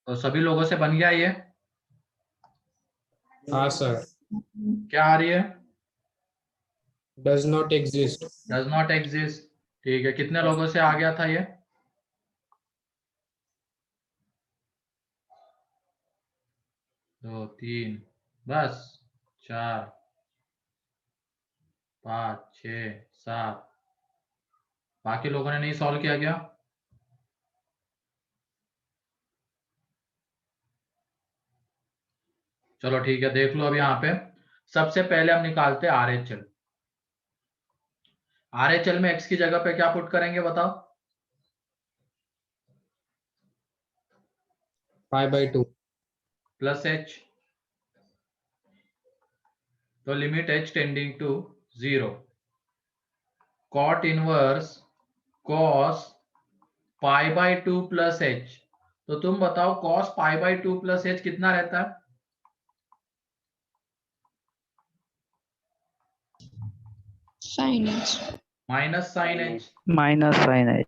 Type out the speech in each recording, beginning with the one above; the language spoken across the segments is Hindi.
तो सभी लोगों से बन गया ये? हाँ सर। क्या आ रही है? Does not exist. Does not exist. ठीक है, कितने लोगों से आ गया था ये? 2 3, बस 4 5 6 7। बाकी लोगों ने नहीं सॉल्व किया क्या? चलो ठीक है, देख लो अब यहाँ पे। सबसे पहले हम निकालते हैं RHL। RHL में x की जगह पे क्या पुट करेंगे बताओ? 5/2 प्लस h। तो limit h tending to 0, cot inverse cos π/2 plus h। तो तुम बताओ cos π/2 प्लस h कितना रहता है? Sine H. Minus sine h। Minus sine है।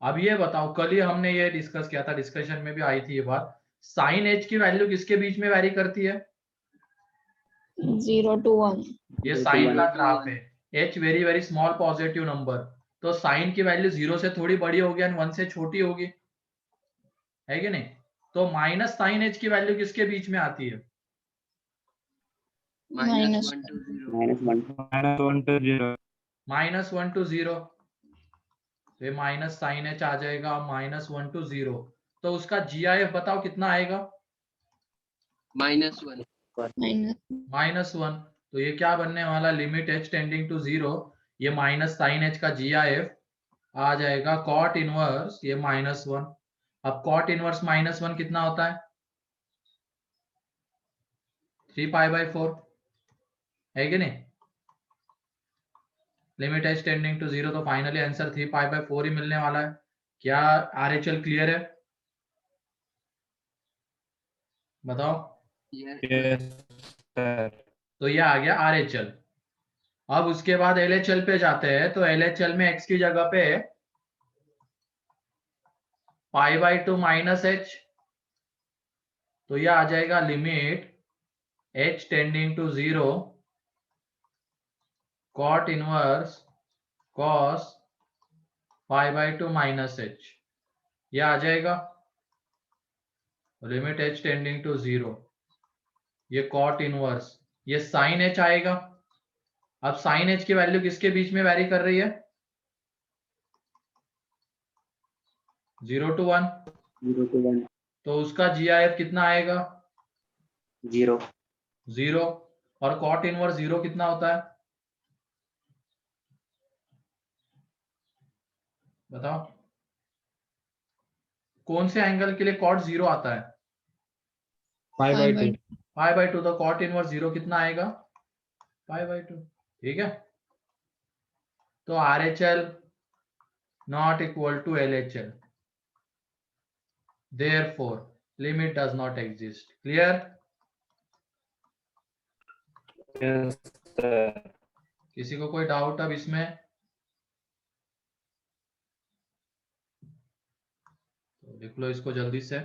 अब ये बताओ, कल ही हमने ये डिस्कस किया था, डिस्कशन में भी आई थी ये बात, साइन h की वैल्यू किसके बीच में वैरी करती है? 0 to 1। ये साइन का ग्राफ है, h very very small positive number, तो साइन की वैल्यू 0 से थोड़ी बड़ी होगी एंड 1 से छोटी होगी, है कि नहीं? तो माइनस साइन h की वैल्यू किसके बीच में आती है? Minus -1 to 0। -1 to 0। तो ये माइनस साइन h आ जाएगा -1 to 0। तो उसका GIF बताओ कितना आएगा? -1। -1। तो ये क्या बनने वाला? लिमिट h टेंडिंग टू 0, ये माइनस साइन h का GIF आ जाएगा कॉट इनवर्स ये -1। अब कॉट इनवर्स -1 कितना होता है? 3π/4, है कि नहीं? लिमिट h टेंडिंग टू 0, तो फाइनली आंसर 3π/4 ही मिलने वाला है। क्या RHL क्लियर है? बताओ। Yes sir. तो ये आ गया RHL। अब उसके बाद LHL पे जाते हैं, तो LHL में x की जगह पे π/2 माइनस h, तो ये आ जाएगा limit h tending to 0, cot inverse cos π/2 minus h, ये आ जाएगा लिमिट h टेंडिंग टू 0, ये कॉट इनवर्स, ये साइन h आएगा। अब साइन h की वैल्यू किसके बीच में वैरी कर रही है? 0 to 1। तो उसका GIF कितना आएगा? 0। और कॉट इनवर्स 0 कितना होता है? बताओ, कौन से एंगल के लिए कॉट 0 आता है? 5/2 π/2। तो कॉट इनवर्स 0 कितना आएगा? π/2। ठीक है, तो RHL not equal to LHL, therefore limit does not exist। clear? Yes sir. किसी को कोई डाउट अब इसमें? तो लिख लो इसको जल्दी से।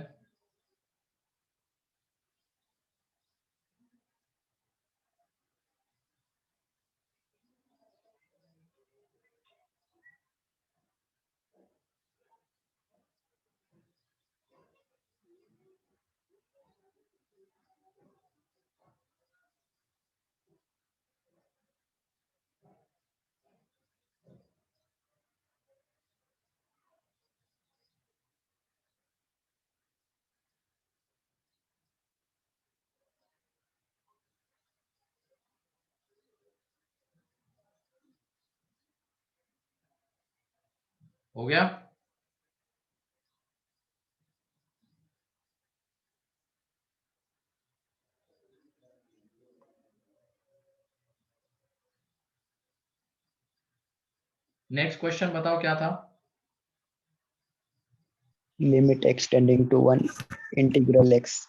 हो गया? नेक्स्ट क्वेश्चन बताओ क्या था? Limit x tending to 1 integral x।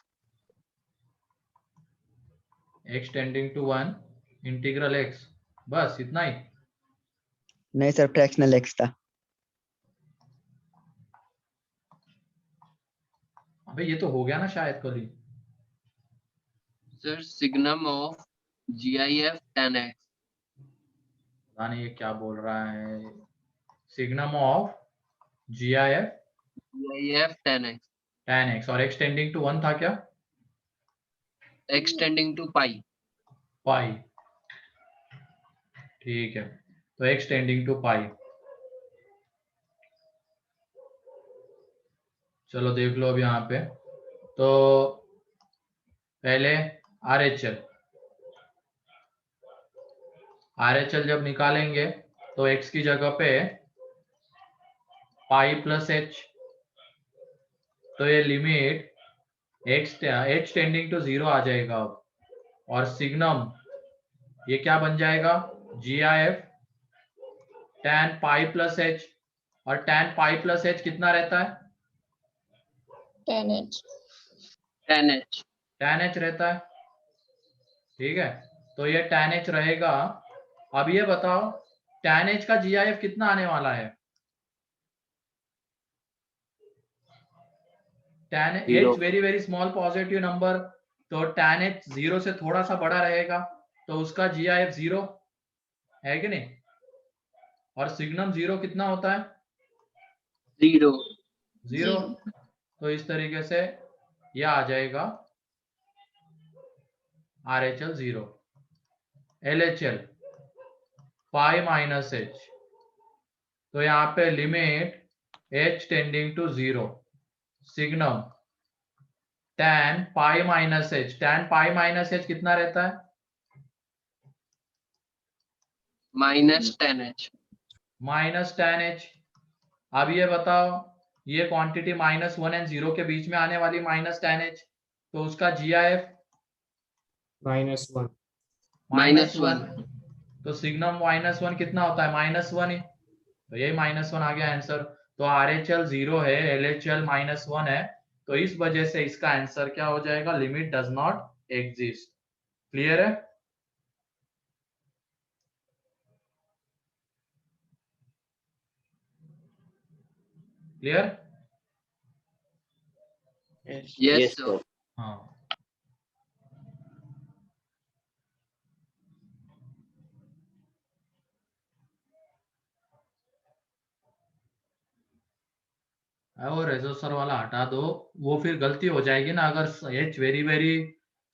x tending to 1 integral x, बस इतना ही? नहीं सर, फ्रैक्शनल x था। अबे ये तो हो गया ना शायद कल ही। Sir, signum of GIF 10x. पता नहीं ये क्या बोल रहा है। Signum of GIF GIF 10x. 10x और x टेंडिंग टू 1 था क्या? X tending to pi. पाई। ठीक है, तो x टेंडिंग टू पाई। चलो देख लो अब यहाँ पे। तो पहले RHL जब निकालेंगे तो x की जगह पे पाई प्लस h, तो ये लिमिट h टेंडिंग टू 0 आ जाएगा अब। और सिग्नम ये क्या बन जाएगा? GIF tan pi plus h, और tan पाई प्लस h कितना रहता है? 10h. 10h. tan h रहता है। ठीक है, तो ये tan h रहेगा। अब ये बताओ tan h का GIF कितना आने वाला है? tan h very very small positive number, तो tan h 0 से थोड़ा सा बड़ा रहेगा, तो उसका GIF 0 है कि नहीं? और सिग्नम 0 कितना होता है? 0. 0। तो इस तरीके से यह आ जाएगा RHL 0। LHL pi minus h, तो यहाँ पे limit h tending to 0, signum tan pi minus h, tan pi minus h कितना रहता है? Minus 10h. Minus tan h। अब ये बताओ, ये क्वांटिटी -1 एंड 0 के बीच में आने वाली माइनस tan h, तो उसका GIF -1. Minus 1. तो सिग्नम -1 कितना होता है? -1 ही, तो यही -1 आ गया आंसर। तो RHL 0 है, LHL -1 है, तो इस वजह से इसका आंसर क्या हो जाएगा? Limit does not exist. Clear है? क्लियर? Yes, sir. हाँ। वो रेजोसर वाला हटा दो, वो फिर गलती हो जाएगी ना। अगर h वेरी वेरी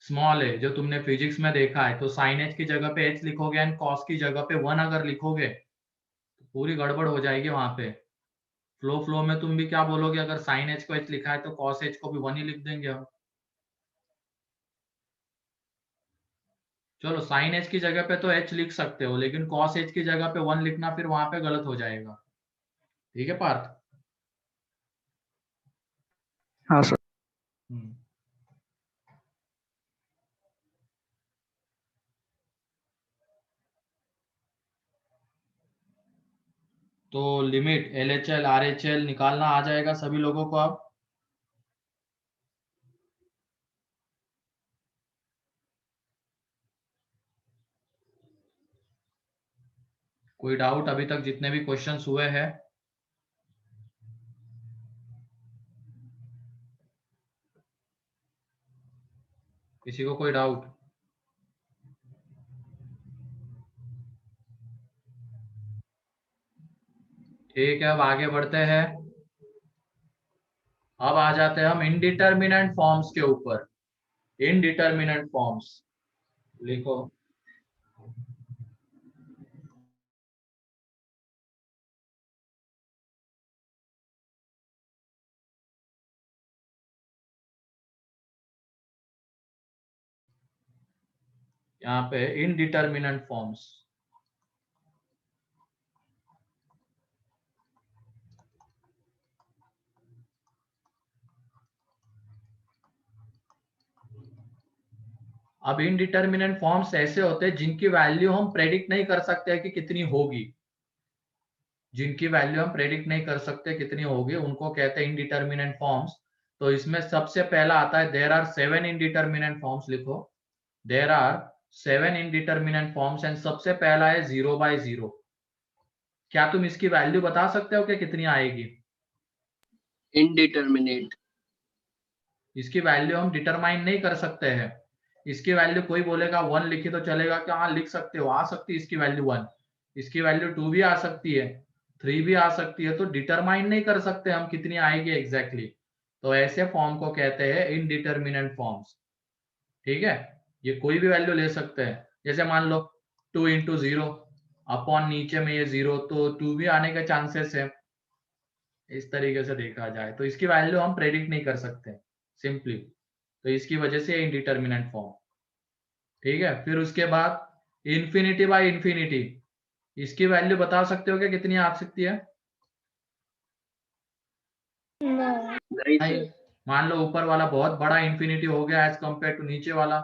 स्मॉल है, जो तुमने फिजिक्स में देखा है, तो साइन h की जगह पे h लिखोगे एंड कॉस की जगह पे 1 अगर लिखोगे तो पूरी गड़बड़ हो जाएगी वहां पे। फ्लो में तुम भी क्या बोलोगे? अगर साइन h को h लिखा है तो कॉस h को भी 1 ही लिख देंगे हम। चलो साइन h की जगह पे तो h लिख सकते हो, लेकिन कॉस h की जगह पे 1 लिखना फिर वहां पे गलत हो जाएगा। ठीक है पार्थ? हाँ सर। हम्म। तो लिमिट LHL RHL निकालना आ जाएगा सभी लोगों को अब। कोई डाउट अभी तक जितने भी क्वेश्चंस हुए हैं? किसी को कोई डाउट? ठीक है, अब आगे बढ़ते हैं। अब आ जाते हैं हम इनडिटर्मिनेंट फॉर्म्स के ऊपर। इनडिटर्मिनेंट फॉर्म्स लिखो। यहाँ पे इनडिटर्मिनेंट फॉर्म्स। अब इनडिटर्मिनेंट फॉर्म्स ऐसे होते हैं जिनकी वैल्यू हम प्रेडिक्ट नहीं कर सकते कि कितनी होगी। जिनकी वैल्यू हम प्रेडिक्ट नहीं कर सकते कितनी होगी, उनको कहते हैं इनडिटर्मिनेंट फॉर्म्स। तो इसमें सबसे पहला आता है, देयर आर 7 इनडिटर्मिनेंट फॉर्म्स। लिखो, there are 7 indeterminate forms and सबसे पहला है 0/0। क्या तुम इसकी वैल्यू बता सकते हो कि कितनी आएगी? Indeterminate. इसकी वैल्यू हम डिटरमाइन नहीं कर सकते हैं। इसकी वैल्यू कोई बोलेगा 1 लिखी तो चलेगा क्या? हाँ लिख सकते हो, आ सकती है इसकी वैल्यू 1, इसकी वैल्यू 2 भी आ सकती है, 3 भी आ सकती है, तो डिटरमाइन नहीं कर सकते हम कितनी आएगी एग्जैक्टली। तो ऐसे फॉर्म को कहते हैं इनडिटर्मिनेंट फॉर्म्स। ठीक है, ये कोई भी वैल्यू ले सकते हैं। जैसे मान लो 2 इंटू 0 अपॉन नीचे में ये 0, तो 2 भी आने के चांसेस है। इस तरीके से देखा जाए तो इसकी वैल्यू हम प्रेडिक्ट नहीं कर सकते सिंपली, तो इसकी वजह से इनडिटर्मिनेंट फॉर्म। ठीक है, फिर उसके बाद इन्फिनिटी बाय इन्फिनिटी, इसकी वैल्यू बता सकते हो क्या कितनी आ सकती है? नहीं नहीं। सर। मान लो ऊपर वाला बहुत बड़ा इन्फिनिटी हो गया एज कम्पेयर टू नीचे वाला,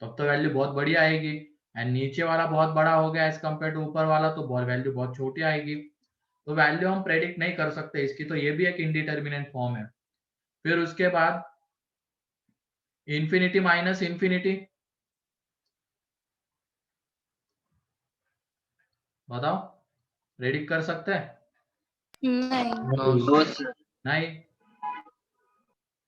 तब तो वैल्यू बहुत बड़ी आएगी। एंड नीचे वाला बहुत बड़ा हो गया एज कम्पेयर टू ऊपर वाला, तो वैल्यू बहुत छोटी आएगी। तो वैल्यू हम प्रेडिक्ट नहीं कर सकते इसकी, तो ये भी एक इनडिटर्मिनेंट फॉर्म है। फिर उसके बाद इन्फिनिटी माइनस इन्फिनिटी, बताओ प्रेडिक्ट कर सकते हैं? नहीं। No sir. नहीं।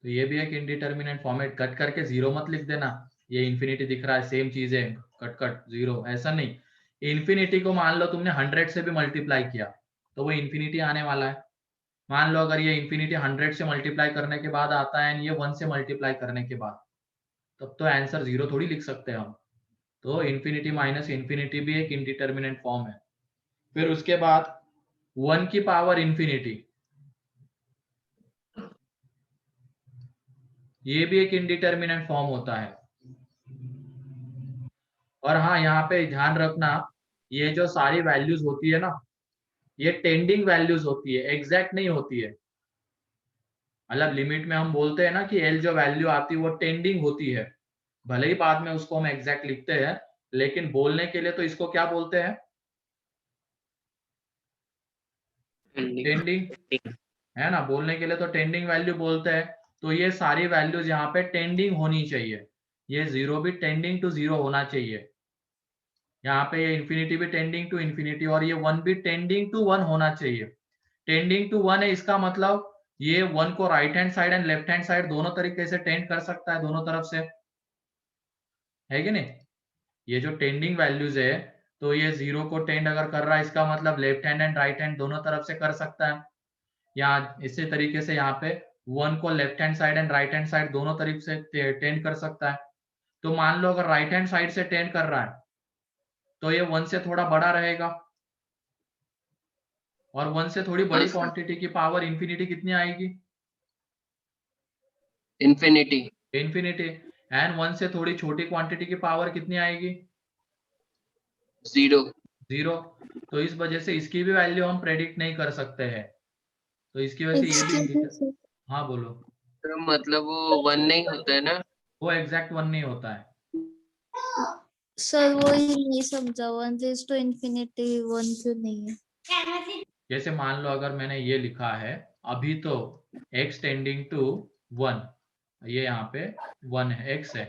तो ये भी एक इनडिटर्मिनेंट फॉर्म है। कट करके 0 मत लिख देना, ये इन्फिनिटी दिख रहा है सेम चीज है, कट कट 0 ऐसा नहीं। इन्फिनिटी को मान लो तुमने 100 से भी मल्टीप्लाई किया तो वो इन्फिनिटी आने वाला है। मान लो अगर ये इन्फिनिटी 100 से मल्टीप्लाई करने के बाद आता है, ये 1 से मल्टीप्लाई करने के बाद, तब तो आंसर 0 थोड़ी लिख सकते हैं हम। तो इन्फिनिटी माइनस इन्फिनिटी भी एक इनडिटर्मिनेंट फॉर्म है। फिर उसके बाद 1 की पावर इन्फिनिटी, ये भी एक इनडिटर्मिनेंट फॉर्म होता है। और हाँ, यहाँ पे ध्यान रखना, ये जो सारी वैल्यूज होती है ना, ये टेंडिंग वैल्यूज होती है, एग्जैक्ट नहीं होती है। मतलब लिमिट में हम बोलते हैं ना कि एल जो वैल्यू आती है वो टेंडिंग होती है, भले ही बाद में उसको हम एग्जैक्ट लिखते हैं, लेकिन बोलने के लिए तो इसको क्या बोलते हैं? टेंडिंग, है ना? बोलने के लिए तो टेंडिंग वैल्यू बोलते हैं। तो ये सारी वैल्यूज यहाँ पे टेंडिंग होनी चाहिए, ये 0 भी टेंडिंग टू 0 होना चाहिए। यहाँ पे ये इन्फिनिटी भी टेंडिंग टू इन्फिनिटी, और ये 1 भी टेंडिंग टू 1 होना चाहिए। टेंडिंग टू 1 है, इसका मतलब ये 1 को right hand side and left hand side दोनों तरीके से टेंड कर सकता है, दोनों तरफ से, है कि नहीं? ये जो टेंडिंग वैल्यूज है, तो ये 0 को टेंड अगर कर रहा है, इसका मतलब left hand and right hand दोनों तरफ से कर सकता है। यहाँ इसी तरीके से यहाँ पे 1 को left hand side and right hand side दोनों तरफ से टेंड कर सकता है। तो मान लो अगर राइट हैंड साइड से टेंड कर रहा है तो ये 1 से थोड़ा बड़ा रहेगा, और 1 से थोड़ी बड़ी क्वांटिटी की पावर इन्फिनिटी कितनी आएगी? इन्फिनिटी। इन्फिनिटी। एंड 1 से थोड़ी छोटी क्वांटिटी की पावर कितनी आएगी? 0। 0। तो इस वजह से इसकी भी वैल्यू हम प्रेडिक्ट नहीं कर सकते हैं, तो इसकी वजह से ये भी हाँ बोलो। तो मतलब वो 1 नहीं होता है ना? वो एग्जैक्ट 1 नहीं होता है। सर वो ही नहीं समझा, 1 रेज़ टू इन्फिनिटी 1 क्यों नहीं है? जैसे मान लो अगर मैंने ये लिखा है अभी, तो x टेंडिंग टू 1, ये यहाँ पे 1 है, x है,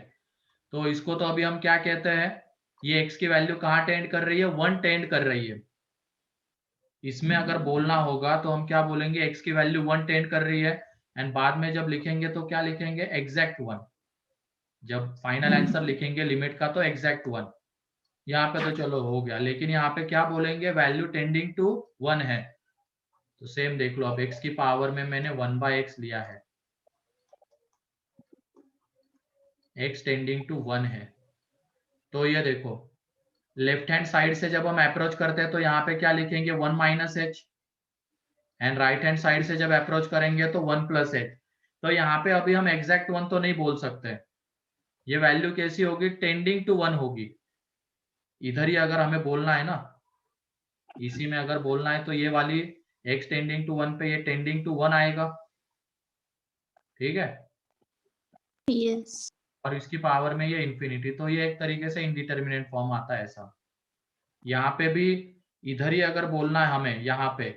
तो इसको तो अभी हम क्या कहते हैं? ये x की वैल्यू कहाँ टेंड कर रही है? 1 टेंड कर रही है। इसमें अगर बोलना होगा तो हम क्या बोलेंगे? x की वैल्यू 1 टेंड कर रही है, एंड बाद में जब लिखेंगे तो क्या लिखेंगे? एग्जैक्ट 1। जब फाइनल आंसर लिखेंगे लिमिट का तो एग्जैक्ट 1। यहाँ पे तो चलो हो गया, लेकिन यहाँ पे क्या बोलेंगे? वैल्यू टेंडिंग टू 1 है। तो सेम देख लो, अब x की पावर में मैंने 1/x लिया है, x टेंडिंग टू 1 है। तो ये देखो, लेफ्ट हैंड साइड से जब हम अप्रोच करते हैं तो यहाँ पे क्या लिखेंगे? 1 minus H, and right hand side से जब अप्रोच करेंगे तो 1 प्लस एच। तो यहाँ पे अभी हम एग्जैक्ट 1 तो नहीं बोल सकते, ये वैल्यू कैसी होगी? टेंडिंग टू 1 होगी। इधर ही अगर हमें बोलना है ना, इसी में अगर बोलना है तो ये वाली x टेंडिंग टू 1 पे ये टेंडिंग टू 1 आएगा, ठीक है? यस। और इसकी पावर में ये इन्फिनिटी, तो ये एक तरीके से इनडिटर्मिनेट फॉर्म आता है ऐसा। यहाँ पे भी इधर ही अगर बोलना है हमें यहाँ पे,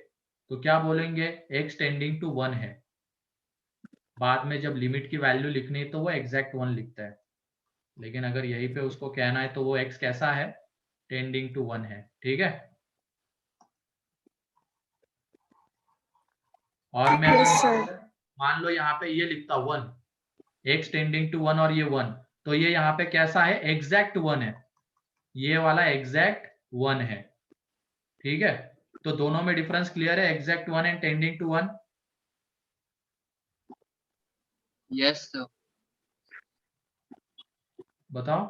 तो क्या बोलेंगे? x टेंडिंग टू 1 है, बाद में जब लिमिट की वैल्यू लिखनी है तो वो एग्जैक्ट 1 लिखता है, लेकिन अगर यहीं पे उसको कहना है तो वो x कैसा है? टेंडिंग टू 1 है, ठीक है? और मैं Yes, sir. मान लो यहाँ पे ये लिखता 1, x टेंडिंग टू 1 और ये 1, तो ये यहाँ पे कैसा है, एग्जैक्ट 1 है, ये वाला एग्जैक्ट 1 है। ठीक है, तो दोनों में डिफरेंस क्लियर है, exact 1 and tending to 1। Yes sir. बताओ।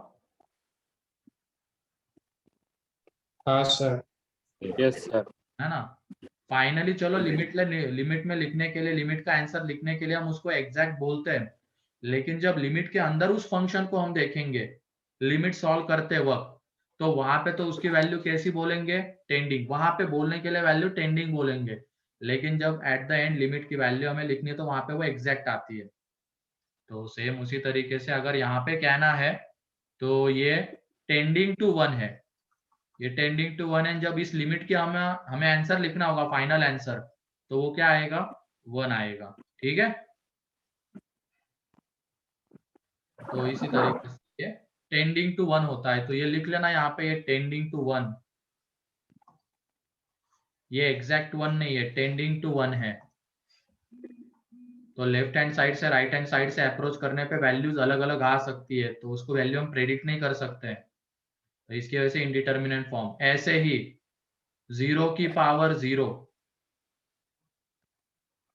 हाँ सर। Yes sir. है ना। फाइनली चलो लिमिट में लिखने के लिए, लिमिट का आंसर लिखने के लिए हम उसको एग्जैक्ट बोलते हैं, लेकिन जब लिमिट के अंदर उस फंक्शन को हम देखेंगे लिमिट सॉल्व करते वक्त, तो वहां पे तो उसकी वैल्यू कैसी बोलेंगे, टेंडिंग। वहां पे बोलने के लिए वैल्यू टेंडिंग बोलेंगे, लेकिन जब एट द एंड लिमिट की वैल्यू हमें लिखनी है तो वहां पे वो एग्जैक्ट आती है। तो सेम उसी तरीके से अगर यहाँ पे कहना है तो ये टेंडिंग टू 1 है, ये टेंडिंग टू 1 है। जब इस लिमिट की हमें आंसर लिखना होगा, फाइनल आंसर, तो वो क्या आएगा, 1 आएगा। ठीक है, तो इसी तरीके से ये टेंडिंग टू 1 होता है। तो ये लिख लेना यहाँ पे, ये टेंडिंग टू 1, ये एग्जैक्ट 1 नहीं है, टेंडिंग टू 1 है। तो लेफ्ट हैंड साइड से राइट हैंड साइड से अप्रोच करने पे वैल्यूज अलग अलग आ सकती है, तो उसको वैल्यू हम प्रेडिक्ट नहीं कर सकते हैं, तो इसकी वजह से इनडिटर्मिनेंट फॉर्म। ऐसे ही 0 की पावर 0,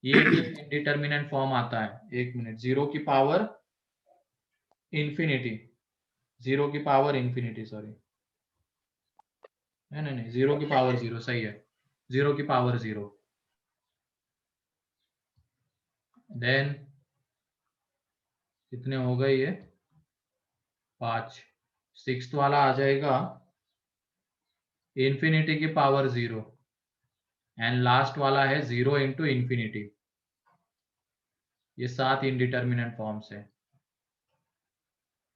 ये भी एक इनडिटर्मिनेंट फॉर्म आता है। एक मिनट, 0 की पावर इंफिनिटी, 0 की पावर इंफिनिटी, सॉरी, नहीं नहीं नहीं, 0 की पावर 0 सही है, 0 की पावर 0। देन कितने हो गए ये, 5। सिक्स्थ वाला आ जाएगा इंफिनिटी की पावर 0, एंड लास्ट वाला है 0 इंटू इंफिनिटी। ये 7 इनडिटर्मिनेंट फॉर्म्स है।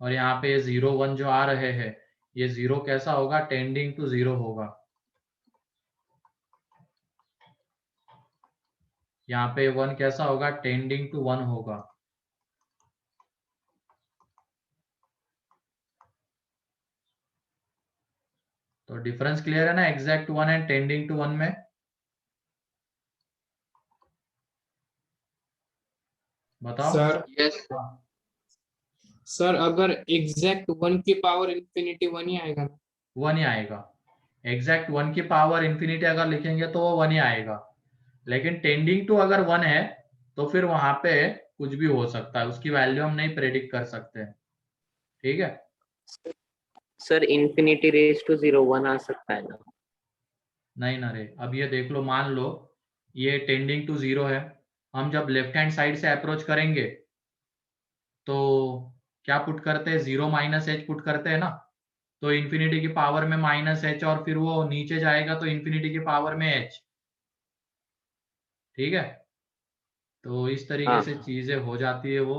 और यहाँ पे 0 1 जो आ रहे हैं, ये 0 कैसा होगा, टेंडिंग टू 0 होगा। यहाँ पे 1 कैसा होगा, टेंडिंग टू 1 होगा। तो डिफरेंस क्लियर है ना, एग्जैक्ट 1 एंड टेंडिंग टू 1 में। बताओ। सर यस सर अगर एग्जैक्ट 1 की पावर इंफिनिटी 1 ही आएगा ना? 1 ही आएगा। एग्जैक्ट 1 की पावर इंफिनिटी अगर लिखेंगे तो वो 1 ही आएगा, लेकिन टेंडिंग टू अगर 1 है तो फिर वहां पे कुछ भी हो सकता है, उसकी वैल्यू हम नहीं प्रेडिक्ट कर सकते। ठीक है, सर इन्फिनिटी रेज टू 0 1 आ सकता है ना? नहीं ना रे। अब ये देख लो, मान लो ये टेंडिंग टू 0 है, हम जब लेफ्ट हैंड साइड से अप्रोच करेंगे तो क्या पुट करते हैं, 0 माइनस एच पुट करते हैं ना, तो इन्फिनिटी की पावर में माइनस एच, और फिर वो नीचे जाएगा तो इन्फिनिटी की पावर में एच। ठीक है, तो इस तरीके हाँ। से चीजें हो जाती है वो।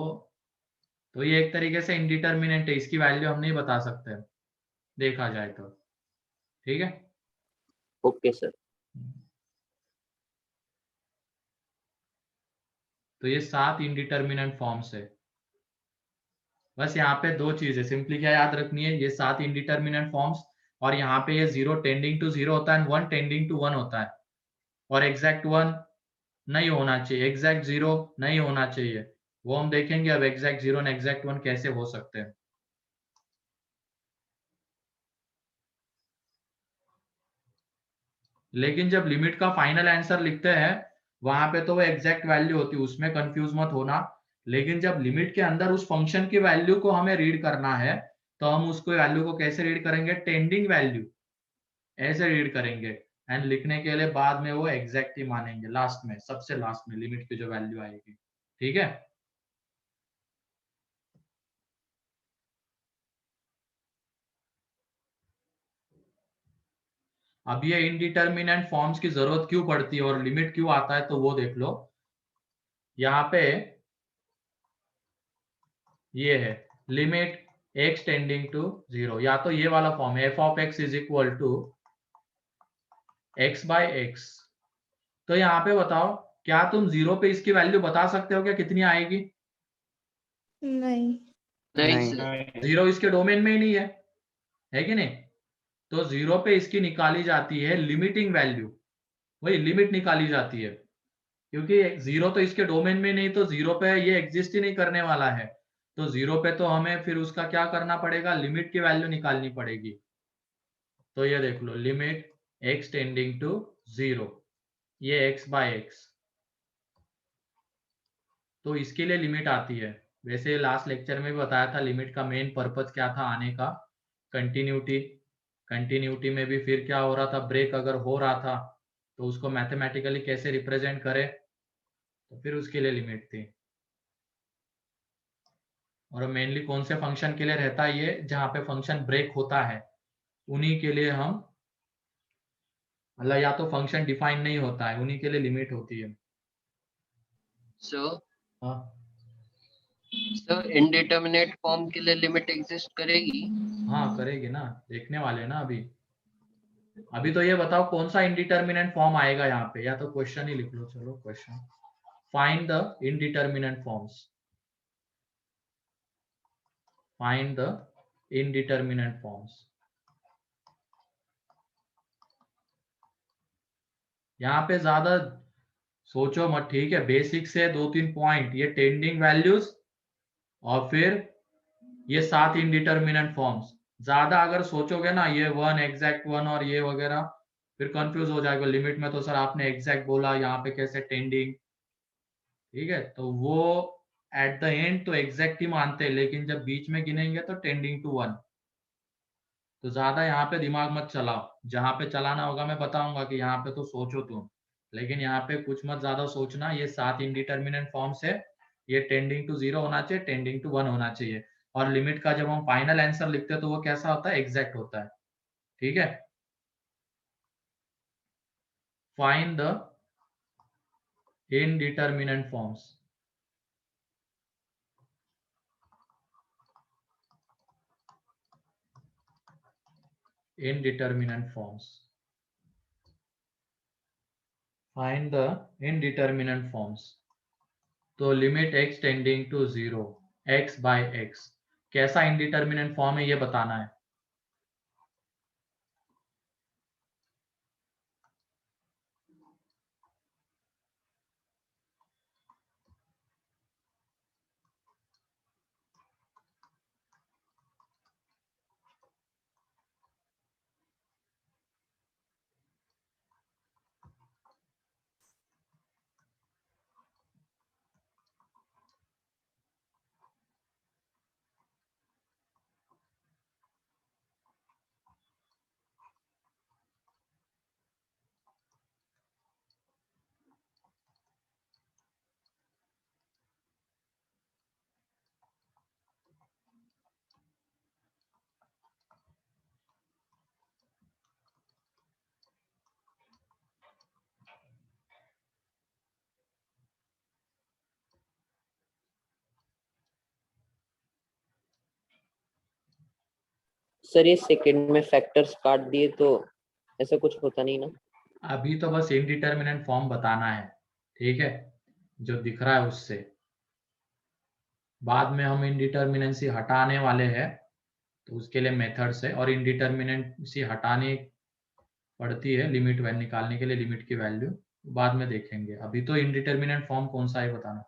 तो ये एक तरीके से इनडिटर्मिनेंट है, इसकी वैल्यू हम नहीं बता सकते देखा जाए तो। ठीक है, ओके सर। तो ये 7 इनडिटर्मिनेंट फॉर्म्स है। बस यहाँ पे 2 चीजें सिंपली क्या याद रखनी है, ये 7 इनडिटर्मिनेंट फॉर्म्स, और यहाँ पे ये 0 टेंडिंग टू 0 होता है एंड 1 टेंडिंग टू 1 होता है। और एग्जैक्ट 1 नहीं होना चाहिए, एग्जैक्ट 0 नहीं होना चाहिए, वो हम देखेंगे अब एग्जैक्ट 0 एंड एग्जैक्ट 1 कैसे हो सकते हैं। लेकिन जब लिमिट का फाइनल आंसर लिखते हैं वहां पे तो वो एग्जैक्ट वैल्यू होती है, उसमें कंफ्यूज मत होना। लेकिन जब लिमिट के अंदर उस फंक्शन की वैल्यू को हमें रीड करना है, तो हम उसको वैल्यू को कैसे रीड करेंगे, टेंडिंग वैल्यू ऐसे रीड करेंगे, एंड लिखने के लिए बाद में वो एग्जैक्ट ही मानेंगे, लास्ट में, सबसे लास्ट में लिमिट की जो वैल्यू आएगी। ठीक है, अब ये इनडिटर्मिनेंट फॉर्म्स की जरूरत क्यों पड़ती है और लिमिट क्यों आता है, तो वो देख लो। यहाँ पे ये है लिमिट x टेंडिंग टू 0, या तो ये वाला फॉर्म है f of x is equal to x by x। तो यहाँ पे बताओ, क्या तुम 0 पे इसकी वैल्यू बता सकते हो क्या कितनी आएगी? नहीं। नहीं सर। 0 इसके डोमेन में ही नहीं है कि नहीं? तो 0 पे इसकी निकाली जाती है लिमिटिंग वैल्यू, वही लिमिट निकाली जाती है, क्योंकि 0 तो इसके डोमेन में नहीं, तो 0 पे ये एग्जिस्ट ही नहीं करने वाला है। तो 0 पे तो हमें फिर उसका क्या करना पड़ेगा, लिमिट की वैल्यू निकालनी पड़ेगी। तो ये देख लो, लिमिट x टेंडिंग टू 0, ये x बाय एक्स, तो इसके लिए लिमिट आती है। वैसे लास्ट लेक्चर में भी बताया था लिमिट का मेन पर्पज क्या था आने का, कंटिन्यूटी। कंटिन्यूटी में भी फिर क्या हो रहा था, ब्रेक अगर हो रहा था तो उसको मैथमेटिकली कैसे रिप्रेजेंट करें, तो फिर उसके लिए लिमिट थी। और मेनली कौन से फंक्शन के लिए रहता है ये, जहां पे फंक्शन ब्रेक होता है उन्हीं के लिए हम, मतलब या तो फंक्शन डिफाइन नहीं होता है उन्हीं के लिए लिमिट होती है। So, हाँ so indeterminate फॉर्म के लिए लिमिट एग्जिस्ट करेगी? हाँ करेगी ना, देखने वाले हैं ना अभी। अभी तो ये बताओ कौन सा इनडिटर्मिनेंट फॉर्म आएगा यहाँ पे, या तो क्वेश्चन ही लिख लो। चलो question, find the indeterminate forms, find the indeterminate forms. यहाँ पे ज्यादा सोचो मत, ठीक है, बेसिक से 2-3 पॉइंट, ये टेंडिंग वैल्यूज और फिर ये 7 इनडिटर्मिनेंट फॉर्म्स। ज्यादा अगर सोचोगे ना, ये 1 एग्जैक्ट 1 और ये वगैरह, फिर कंफ्यूज हो जाएगा। लिमिट में तो सर आपने एग्जैक्ट बोला, यहाँ पे कैसे टेंडिंग, ठीक है, तो वो एट द एंड तो एग्जैक्ट ही मानते हैं, लेकिन जब बीच में गिनेंगे तो टेंडिंग टू 1। तो ज्यादा यहाँ पे दिमाग मत चलाओ, जहाँ पे चलाना होगा मैं बताऊंगा कि यहाँ पे तो सोचो तुम, लेकिन यहाँ पे कुछ मत ज्यादा सोचना। ये 7 इनडिटर्मिनेंट फॉर्म्स है, ये टेंडिंग टू 0 होना चाहिए, टेंडिंग टू 1 होना चाहिए। और लिमिट का जब हम फाइनल आंसर लिखते हैं तो वो कैसा होता है, एग्जैक्ट होता है। ठीक है, find the indeterminate forms. Indeterminate forms, find the indeterminate forms। तो limit x tending to 0, x by X, कैसा इंडिटर्मिनेंट फॉर्म है ये बताना है। सर ये सेकंड में फैक्टर्स काट दिए तो ऐसा कुछ होता नहीं ना? अभी तो बस इंडिटर्मिनेंट फॉर्म बताना है, ठीक है, जो दिख रहा है उससे। बाद में हम इंडिटर्मिनेंसी हटाने वाले हैं, तो उसके लिए मेथड्स है, और इंडिटर्मिनेंसी हटानी पड़ती है लिमिट वैल्यू निकालने के लिए, लिमिट की वैल्यू बाद में देखेंगे। अभी तो इंडिटर्मिनेंट फॉर्म कौन सा है बताना।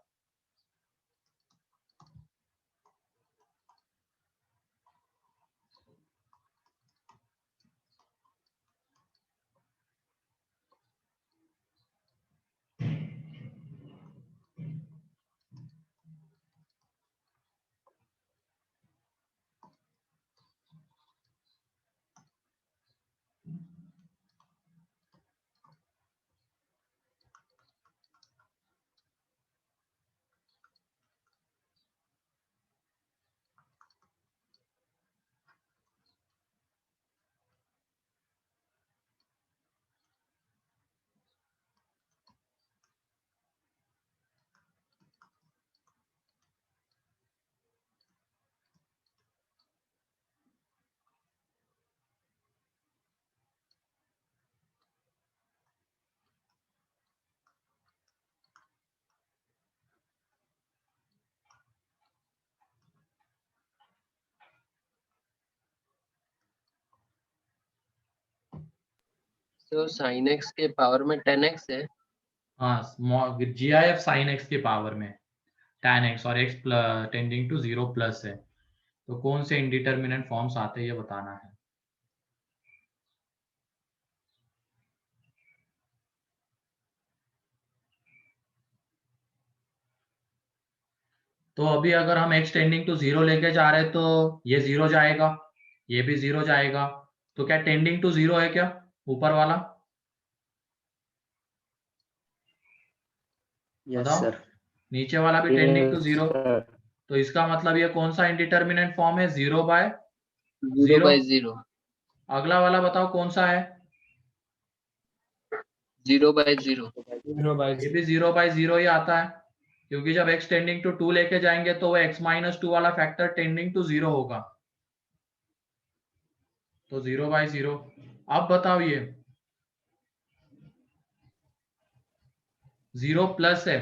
So sin x के पावर में 10x है। हाँ, GIF sin x के पावर में, tan x और x टेंडिंग टू 0 प्लस है, तो कौन से इंडिटरमिनेंट फॉर्म्स आते हैं ये बताना है। तो अभी अगर हम x टेंडिंग टू 0 लेके जा रहे हैं तो ये 0 जाएगा, ये भी 0 जाएगा, तो क्या टेंडिंग टू 0 है क्या ऊपर वाला? yes बताओ। sir, नीचे वाला भी टेंडिंग टू 0, sir. तो इसका मतलब ये कौन सा इंडिटरमिनेंट फॉर्म है? 0 बाय 0 by 0. अगला वाला बताओ कौन सा है? 0 by 0. 0 by ये भी 0 बाय 0 ही आता है, क्योंकि जब x टेंडिंग टू 2 लेके जाएंगे तो वो x माइनस 2 वाला फैक्टर टेंडिंग टू 0 होगा, तो 0 बाय 0। अब बताओ ये 0 प्लस है,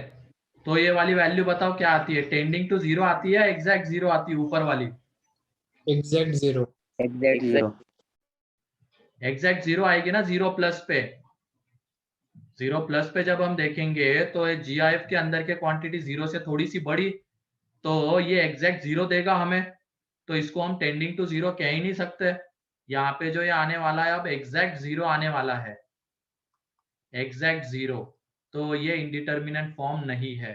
तो ये वाली वैल्यू बताओ क्या आती है? टेंडिंग टू 0 आती है, एग्जैक्ट 0 आती है ऊपर वाली? exact 0. exact 0, एग्जैक्ट 0 आएगी ना 0 प्लस पे। 0 प्लस पे जब हम देखेंगे तो GIF के अंदर के क्वांटिटी 0 से थोड़ी सी बड़ी, तो ये एग्जैक्ट 0 देगा हमें, तो इसको हम टेंडिंग टू 0 कह ही नहीं सकते। यहाँ पे जो ये आने वाला है अब एग्जैक्ट 0 आने वाला है, एग्जैक्ट 0, तो ये इंडिटरमिनेंट फॉर्म नहीं है,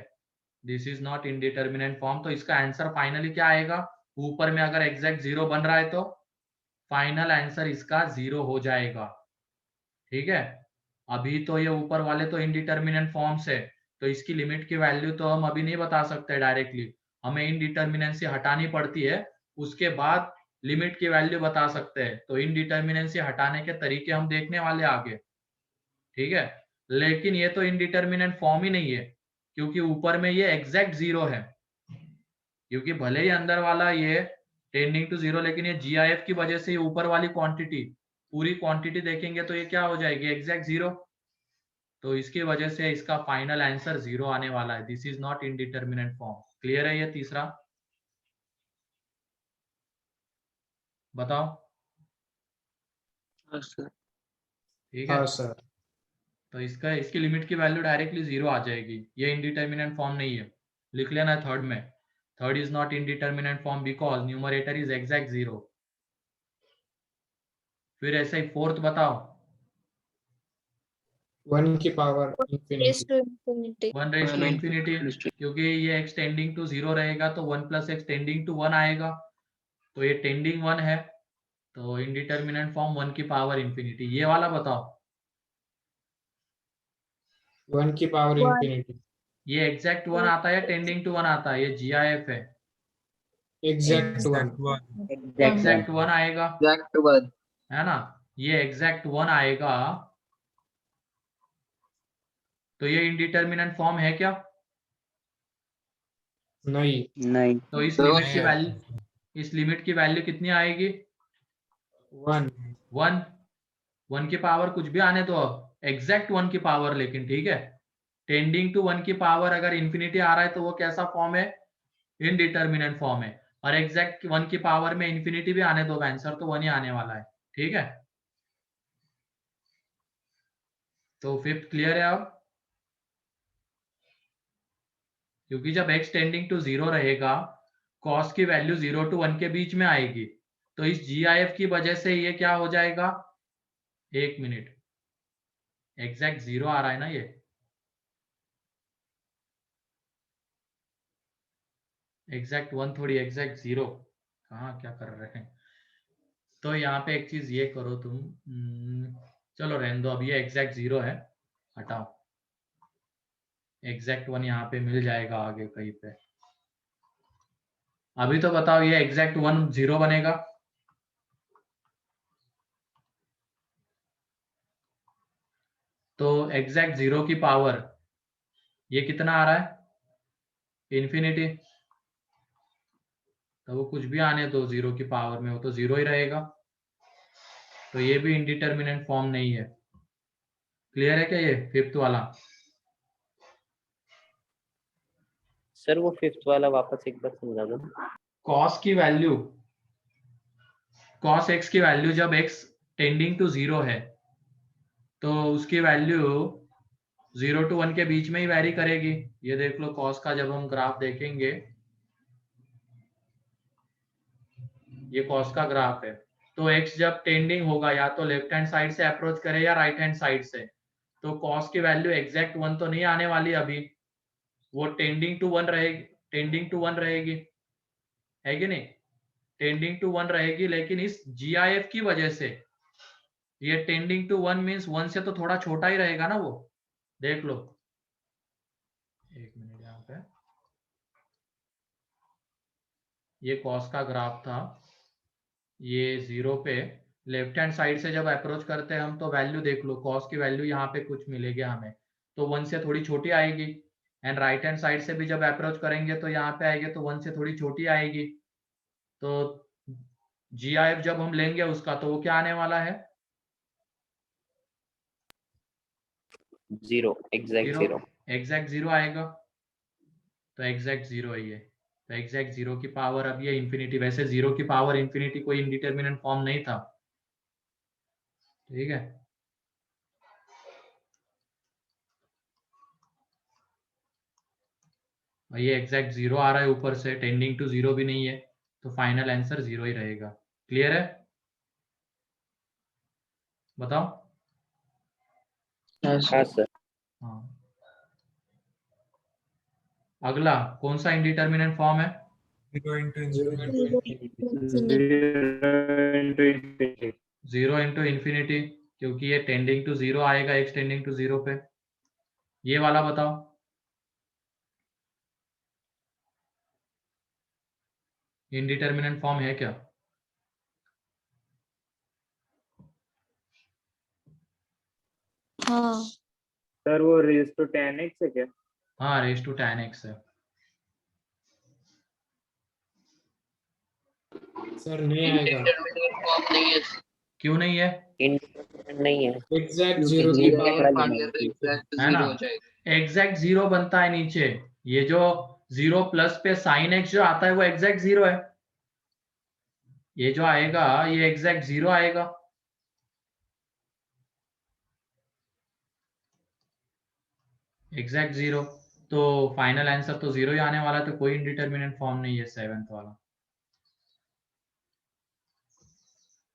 दिस इज नॉट इंडिटरमिनेंट फॉर्म। तो इसका आंसर फाइनली क्या आएगा? ऊपर में अगर एग्जैक्ट 0 बन रहा है तो फाइनल आंसर इसका 0 हो जाएगा, ठीक है। अभी तो ये ऊपर वाले तो इनडिटरमिनेंट फॉर्म्स है, तो इसकी लिमिट की वैल्यू तो हम अभी नहीं बता सकते डायरेक्टली, हमें इनडिटरमिनेंसी हटानी पड़ती है, उसके बाद लिमिट की वैल्यू बता सकते हैं। तो इनडिटरमिनेंसी हटाने के तरीके हम देखने वाले आगे, ठीक है। लेकिन ये तो इनडिटरमिनेंट फॉर्म ही नहीं है, क्योंकि ऊपर में ये एग्जैक्ट 0 है, क्योंकि भले ही अंदर वाला ये टेंडिंग टू 0, लेकिन ये GIF की वजह से ये ऊपर वाली क्वांटिटी, पूरी क्वांटिटी देखेंगे तो ये क्या हो जाएगी? एग्जैक्ट 0, तो इसकी वजह से इसका फाइनल आंसर 0 आने वाला है, this is not indeterminate form. Clear है ये तीसरा? बताओ। हाँ सर. ठीक है, हाँ सर. तो इसकी लिमिट की वैल्यू डायरेक्टली 0 आ जाएगी, ये इनडिटरमिनेंट फॉर्म नहीं है, लिख लेना थर्ड में, third is not indeterminate form because numerator is exact 0। फिर ऐसे ही फोर्थ बताओ, 1 की power raised infinity. to infinity. 1 raise to infinity, क्योंकि ये x टेंडिंग टू 0 रहेगा तो 1 प्लस x टेंडिंग टू 1 आएगा, तो ये टेंडिंग 1 है, तो इनडिटरमिनेंट फॉर्म 1 की पावर इंफिनिटी। ये वाला बताओ, 1 की पावर One. infinity. ये एग्जैक्ट 1 आता है, टेंडिंग टू 1 आता है, ये GIF है, exact 1. एग्जैक्ट 1 आएगा, Exact 1. है ना, ये एग्जैक्ट 1 आएगा, तो ये इनडिटरमिनेंट फॉर्म है क्या? नहीं. नहीं, तो इस No, लिमिट की sir. वैल्यू, इस लिमिट की वैल्यू कितनी आएगी? 1. 1 की पावर कुछ भी आने दो, अब एग्जैक्ट 1 की पावर, लेकिन ठीक है, टेंडिंग टू 1 की पावर अगर इंफिनिटी आ रहा है तो वो कैसा फॉर्म है? इनडिटरमिनेंट फॉर्म है, और एग्जैक्ट 1 की पावर में इंफिनिटी भी आने दो, आंसर तो 1 ही आने वाला है, ठीक है। तो फिफ्थ क्लियर है अब? क्योंकि जब x टेंडिंग टू 0 रहेगा, cos की वैल्यू 0 to 1 के बीच में आएगी, तो इस GIF की वजह से ये क्या हो जाएगा? एक मिनट, एग्जैक्ट 0 आ रहा है ना, ये एग्जैक्ट 1 थोड़ी एग्जैक्ट 0, कहाँ क्या कर रहे हैं। तो यहाँ पे एक चीज ये करो तुम, चलो रहने दो, अब ये एग्जैक्ट 0 है, हटाओ, एग्जैक्ट 1 यहाँ पे मिल जाएगा आगे कहीं पे। अभी तो बताओ, ये एग्जैक्ट 1 0 बनेगा? तो एग्जैक्ट 0 की पावर ये कितना आ रहा है? इंफिनिटी, तो वो कुछ भी आने दो 0 की पावर में, वो तो 0 ही रहेगा, तो ये भी इनडिटरमिनेंट फॉर्म नहीं है। क्लियर है क्या ये फिफ्थ वाला? सर वो 5th वाला वापस एक बार समझा दो. cos की वैल्यू, cos x की वैल्यू जब x टेंडिंग टू 0 है, तो उसकी वैल्यू 0 to 1 के बीच में ही वैरी करेगी। ये देख लो कॉस का जब हम ग्राफ देखेंगे, ये कॉस का ग्राफ है। तो x जब टेंडिंग होगा या तो लेफ्ट हैंड साइड से अप्रोच करे या राइट हैंड साइड से, तो कॉस की वैल्यू एग्जैक्ट 1 तो नहीं आने वाली अभी, वो टेंडिंग टू 1 रहेगी, टेंडिंग टू 1 रहेगी, है कि नहीं? टेंडिंग टू 1 रहेगी, लेकिन इस GIF की वजह से ये टेंडिंग टू 1 मींस 1 से तो थोड़ा छोटा ही रहेगा ना वो। देख लो, एक मिनट, यहाँ पे ये कॉस का ग्राफ था, ये 0 पे लेफ्ट हैंड साइड से जब अप्रोच करते हैं हम, तो वैल्यू देख लो, कॉस की वैल्यू यहाँ पे कुछ मिलेगी हमें, तो 1 से थोड़ी छोटी आएगी। एंड राइट हैंड साइड से भी जब अप्रोच करेंगे तो यहाँ पे आएगी तो 1 से थोड़ी छोटी आएगी। तो GIF जब हम लेंगे उसका, तो वो क्या आने वाला है? 0, एग्जैक्ट 0। एग्जैक्ट 0 आएगा। तो एग्जैक्ट 0 है ये। तो एग्जैक्ट 0 की पावर, अब ये इंफिनिटी, वैसे 0 की पावर इंफिनिटी कोई इंडिटरमिनेंट फॉर्म नहीं था, ठीक है। और ये एग्जैक्ट 0 आ रहा है ऊपर से, टेंडिंग टू 0 भी नहीं है, तो फाइनल आंसर 0 ही रहेगा। क्लियर है? बताओ। हाँ सर। हाँ, अगला कौन सा इंडिटरमिनेंट फॉर्म है? 0 into 0 इंटू इंफिनिटी, क्योंकि ये टेंडिंग टू 0 आएगा, x टेंडिंग टू 0 पे। ये वाला बताओ। इंडिटरमिनेंट फॉर्म है क्या? हाँ सर वो रेज टू 10x है क्या? हाँ, रेज टू tan x है। सर नहीं आएगा, इंडिटरमिनेट फॉर्म नहीं है, क्यों नहीं है? इंडिपेंडेंट नहीं है। एग्जैक्ट क्योंकि 0 की जीरो पावर निकाल 5 लेना है। एग्जैक्ट है ना? 0 हो जाएगा। एग्जैक्ट 0 बनता है नीचे, ये जो 0 प्लस पे साइन x जो आता है वो एग्जैक्ट 0 है। ये जो आएगा ये एग्जैक्ट 0 आएगा। एग्जैक्ट 0, तो फाइनल आंसर तो 0 ही आने वाला है, तो कोई इंडिटरमिनेंट फॉर्म नहीं है 7th वाला।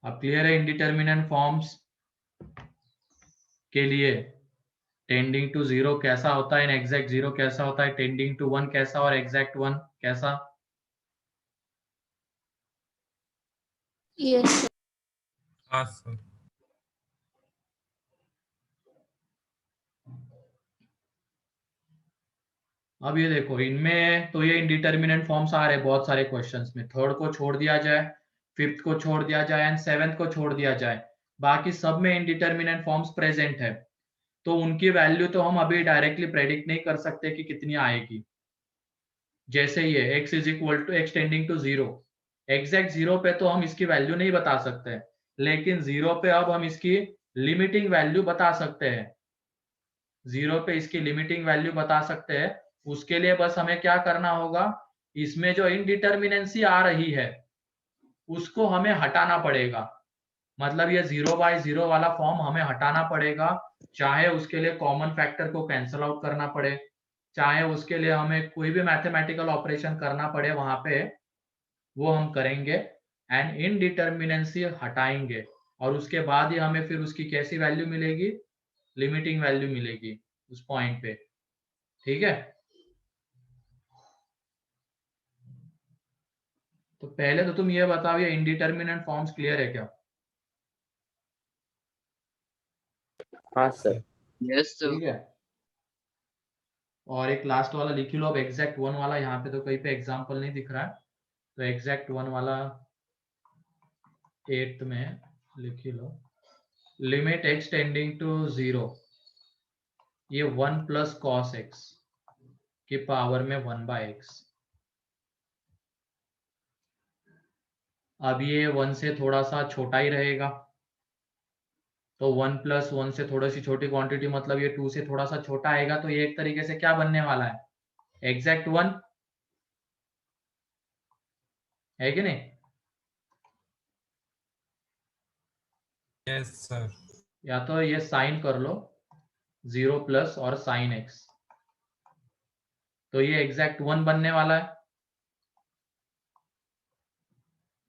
अब क्लियर है इंडिटरमिनेंट फॉर्म्स के लिए? टेंडिंग टू 0 कैसा होता है, एग्जैक्ट 0 कैसा होता है, टेंडिंग टू 1 कैसा और एग्जैक्ट 1 कैसा? यस हाँ सर। अब ये देखो, इनमें तो ये इंडिटरमिनेंट फॉर्म्स आ रहे बहुत सारे क्वेश्चंस में। थर्ड को छोड़ दिया जाए, फिफ्थ को छोड़ दिया जाए एंड 7th को छोड़ दिया जाए, बाकी सब में इंडिटरमिनेंट फॉर्म्स प्रेजेंट है। तो उनकी वैल्यू तो हम अभी डायरेक्टली प्रेडिक्ट नहीं कर सकते कि कितनी आएगी। जैसे ये x is equal to x tending to 0, exact 0 पे तो हम इसकी वैल्यू नहीं बता सकते, लेकिन 0 पे अब हम इसकी लिमिटिंग वैल्यू बता सकते हैं। 0 पे इसकी लिमिटिंग वैल्यू बता सकते हैं। उसके लिए बस हमें क्या करना होगा, इसमें जो इनडिटर्मिनेंसी आ रही है उसको हमें हटाना पड़ेगा। मतलब ये 0/0 वाला फॉर्म हमें हटाना पड़ेगा, चाहे उसके लिए कॉमन फैक्टर को कैंसल आउट करना पड़े, चाहे उसके लिए हमें कोई भी मैथमेटिकल ऑपरेशन करना पड़े, वहां पे वो हम करेंगे एंड इनडिटर्मिनेंसी हटाएंगे। और उसके बाद ही हमें फिर उसकी कैसी वैल्यू मिलेगी, लिमिटिंग वैल्यू मिलेगी उस पॉइंट पे। ठीक है, तो पहले तो तुम ये बताओ, ये इनडिटर्मिनेंट फॉर्म्स क्लियर है क्या? हाँ सर। यस ठीक है, और एक लास्ट वाला लिख लो अब, एग्जैक्ट 1 वाला। यहाँ पे तो कहीं पे एग्जांपल नहीं दिख रहा है, तो एग्जैक्ट 1 वाला 8th में लिख लो। लिमिट x टेंडिंग टू 0, ये 1 प्लस कॉस x की पावर में 1/x। अब ये 1 से थोड़ा सा छोटा ही रहेगा, तो 1 प्लस 1 से थोड़ी सी छोटी क्वांटिटी, मतलब ये 2 से थोड़ा सा छोटा आएगा, तो ये एक तरीके से क्या बनने वाला है, एग्जैक्ट 1, है कि नहीं? Yes sir. या तो ये साइन कर लो, 0 प्लस और साइन एक्स। तो ये एग्जैक्ट 1 बनने वाला है,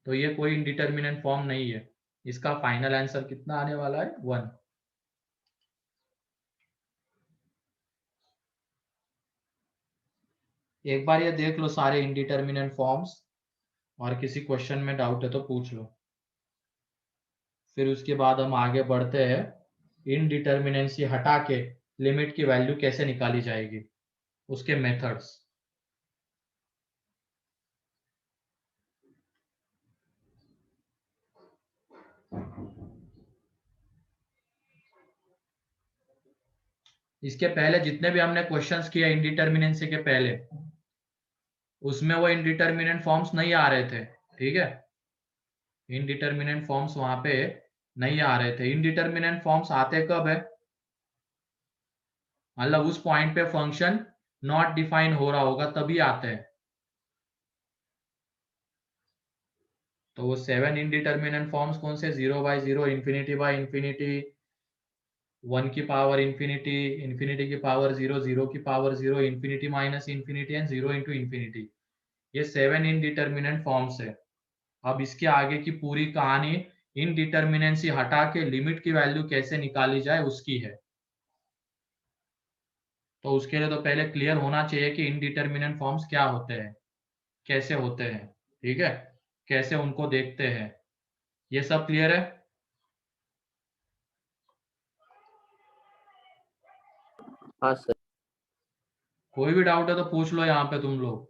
तो ये कोई इंडिटरमिनेंट फॉर्म नहीं है। इसका फाइनल आंसर कितना आने वाला है? 1। एक बार ये देख लो सारे इंडिटरमिनेंट फॉर्म्स, और किसी क्वेश्चन में डाउट है तो पूछ लो। फिर उसके बाद हम आगे बढ़ते हैं, इनडिटरमिनेंसी हटा के लिमिट की वैल्यू कैसे निकाली जाएगी, उसके मेथड्स। इसके पहले जितने भी हमने क्वेश्चंस किए इनडिटरमिनेंसी के पहले, उसमें वो इनडिटरमिनेंट फॉर्म्स नहीं आ रहे थे। ठीक है, इनडिटरमिनेंट फॉर्म्स वहां पे नहीं आ रहे थे। इनडिटरमिनेंट फॉर्म्स आते कब है? मतलब उस पॉइंट पे फंक्शन नॉट डिफाइन हो रहा होगा तभी आते हैं। तो वो 7 इनडिटरमिनेंट फॉर्म्स कौन से? 0/0, इंफिनिटी बाय इंफिनिटी, 1 की पावर इंफिनिटी, इंफिनिटी की पावर 0, 0 की power 0, infinity minus infinity and 0 into infinity. ये 7 इनडिटरमिनेंट फॉर्म्स है। अब इसके आगे की पूरी कहानी इनडिटरमिनेंसी हटा के लिमिट की वैल्यू कैसे निकाली जाए उसकी है। तो उसके लिए तो पहले क्लियर होना चाहिए कि इनडिटरमिनेंट फॉर्म्स क्या होते हैं, कैसे होते हैं। ठीक है, कैसे उनको देखते हैं, ये सब क्लियर है? हाँ सर। कोई भी डाउट है तो पूछ लो यहाँ पे तुम लोग,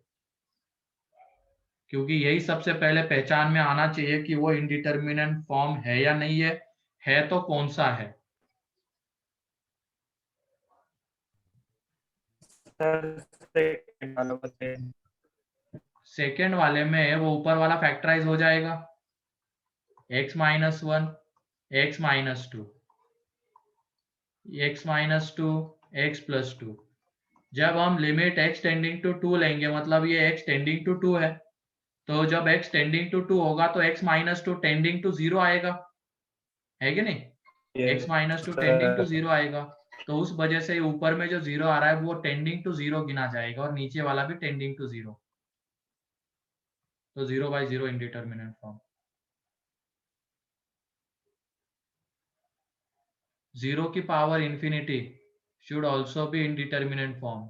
क्योंकि यही सबसे पहले पहचान में आना चाहिए कि वो इनडिटरमिनेंट फॉर्म है या नहीं है तो कौन सा है। सेकेंड वाले में वो ऊपर वाला फैक्टराइज हो जाएगा, x minus 1, x minus 2, x minus 2, x plus 2। जब हम लिमिट x टेंडिंग टू 2 लेंगे, मतलब ये x टेंडिंग टू 2 है, तो जब x टेंडिंग टू 2 होगा तो x माइनस 2 टेंडिंग टू 0 आएगा, है कि नहीं? x माइनस 2 टेंडिंग टू 0 आएगा, तो उस वजह से ऊपर में जो 0 आ रहा है वो टेंडिंग टू 0 गिना जाएगा, और नीचे वाला भी टेंडिंग टू 0। तो 0/0 इंडिटरमिनेंट फॉर्म। 0 की power infinity should also be indeterminate form.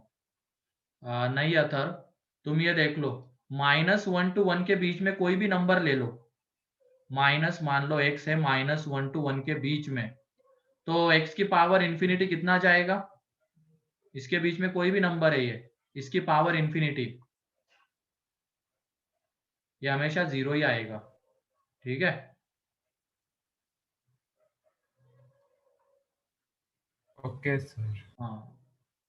नहीं अथर, तुम ये देख लो, -1 to 1 के बीच में कोई भी नंबर ले लो, माइनस मान लो x है, -1 to 1 के बीच में, तो x की पावर इंफिनिटी कितना जाएगा? इसके बीच में कोई भी नंबर है ये, इसकी पावर इंफिनिटी, ये हमेशा 0 ही आएगा। ठीक है, ओके सर। हाँ,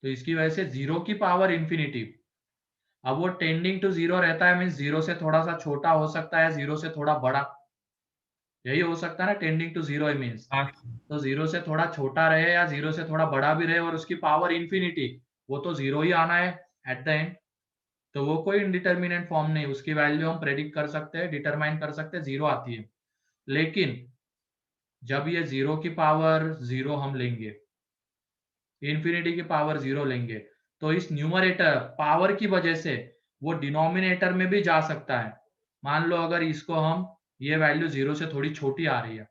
तो इसकी वजह से 0 की पावर इंफिनिटी, अब वो टेंडिंग टू 0 रहता है, मीन्स 0 से थोड़ा सा छोटा हो सकता है, 0 से थोड़ा बड़ा, यही हो सकता है ना, टेंडिंग टू 0 मीन्स। हाँ तो 0 से थोड़ा छोटा रहे या 0 से थोड़ा बड़ा भी रहे और उसकी पावर इंफिनिटी, वो तो 0 ही आना है एट द एंड। तो वो कोई इंडिटरमिनेंट फॉर्म नहीं, उसकी वैल्यू हम प्रेडिक्ट कर सकते हैं, डिटरमाइन कर सकते हैं, 0 आती है। लेकिन जब ये 0 की पावर 0 हम लेंगे, इंफिनिटी की पावर 0 लेंगे, तो इस न्यूमरेटर पावर की वजह से वो डिनोमिनेटर में भी जा सकता है। मान लो अगर इसको हम, ये वैल्यू 0 से थोड़ी छोटी आ रही है,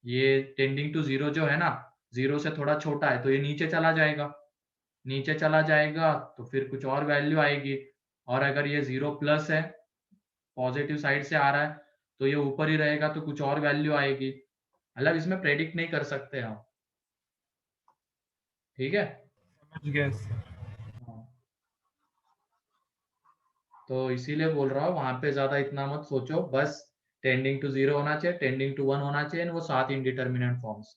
ये टेंडिंग टू 0 जो है ना, 0 से थोड़ा छोटा है, तो ये नीचे चला जाएगा, नीचे चला जाएगा तो फिर कुछ और वैल्यू आएगी। और अगर ये 0 प्लस है, पॉजिटिव साइड से आ रहा है, तो ये ऊपर ही रहेगा, तो कुछ और वैल्यू आएगी। मतलब इसमें प्रेडिक्ट नहीं कर सकते हम। ठीक है, समझ गया सर। हाँ। तो इसीलिए बोल रहा हूँ वहां पे ज्यादा इतना मत सोचो, बस टेंडिंग टू 0 होना चाहिए, टेंडिंग टू 1 होना चाहिए, वो 7 इनडिटरमिनेंट फॉर्म्स।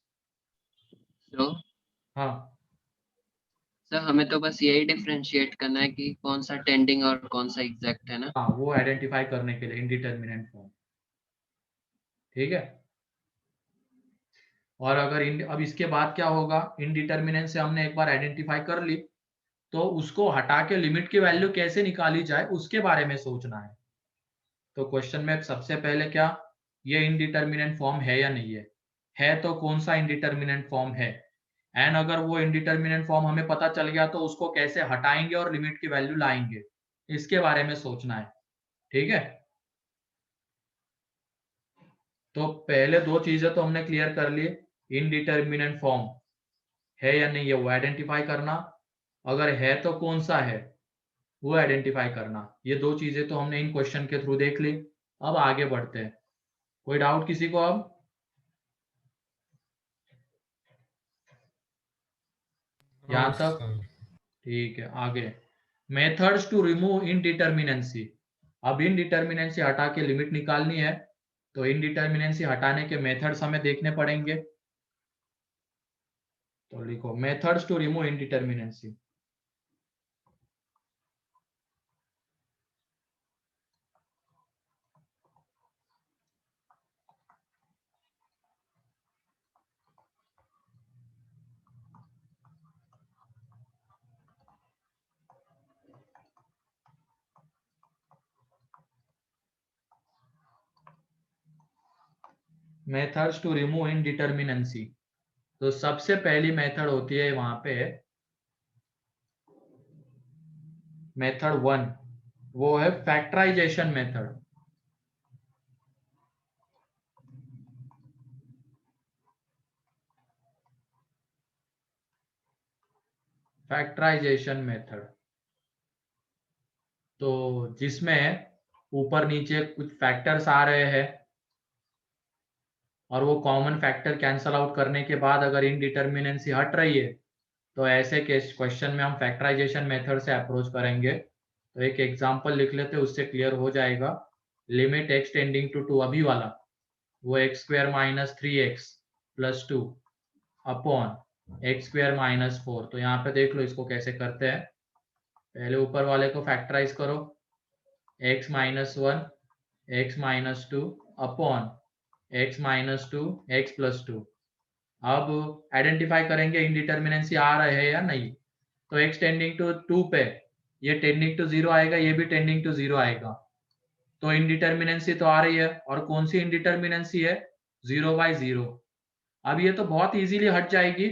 तो हाँ, सर हमें तो बस यही डिफरेंशिएट करना है कि कौन सा टेंडिंग और कौन सा एग्जैक्ट है ना। हाँ, वो आइडेंटिफाई करने के लिए इनडिटरमिनेंट फॉर्म। ठीक है, और अगर अब इसके बाद क्या होगा, इनडिटरमिनेंट से हमने एक बार आइडेंटिफाई कर ली, तो उसको हटा के लिमिट की वैल्यू कैसे निकाली जाए उसके बारे में सोचना है। तो क्वेश्चन में सबसे पहले क्या, ये इनडिटरमिनेंट फॉर्म है या नहीं है तो कौन सा इनडिटरमिनेंट फॉर्म है, एंड अगर वो इनडिटर्मिनेट फॉर्म हमें पता चल गया तो उसको कैसे हटाएंगे और लिमिट की वैल्यू लाएंगे, इसके बारे में सोचना है। ठीक है, तो पहले दो चीजें तो हमने क्लियर कर ली, इनडिटर्मिनेट फॉर्म है या नहीं है वो आइडेंटिफाई करना, अगर है तो कौन सा है वो आइडेंटिफाई करना। ये दो चीजें तो हमने इन क्वेश्चन के थ्रू देख ली। अब आगे बढ़ते हैं, कोई डाउट किसी को? अब यहाँ तक ठीक है। आगे, मेथड्स टू रिमूव इनडिटर्मिनेंसी। अब इनडिटर्मिनेंसी हटा के लिमिट निकालनी है, तो इनडिटर्मिनेंसी हटाने के मेथड्स हमें देखने पड़ेंगे। तो लिखो methods to remove indeterminacy. Methods to remove indeterminacy, तो सबसे पहली मेथड होती है वहां पे मेथड 1, वो है फैक्टराइजेशन मेथड। फैक्टराइजेशन मेथड, तो जिसमें ऊपर नीचे कुछ फैक्टर्स आ रहे हैं और वो कॉमन फैक्टर कैंसल आउट करने के बाद अगर इनडिटर्मिनेंसी हट रही है तो ऐसे केस क्वेश्चन में हम फैक्टराइजेशन मेथड से अप्रोच करेंगे। तो एक एग्जांपल लिख लेते हैं, उससे क्लियर हो जाएगा। लिमिट एक्स टेंडिंग टू 2, अभी वाला वो x square minus 3x plus 2 upon x square minus 4। तो यहाँ पे देख लो इसको कैसे करते हैं। पहले ऊपर वाले को फैक्टराइज करो, x minus 1 x minus 2 upon x minus 2 x plus 2। अब आइडेंटिफाई करेंगे इनडिटर्मिनेंसी आ रहे हैं या नहीं। तो x टेंडिंग टू 2 पे ये टेंडिंग टू 0 आएगा, ये भी टेंडिंग टू 0 आएगा। तो इनडिटर्मिनेंसी तो आ रही है, और कौन सी इनडिटर्मिनेंसी है? 0/0। अब ये तो बहुत इजीली हट जाएगी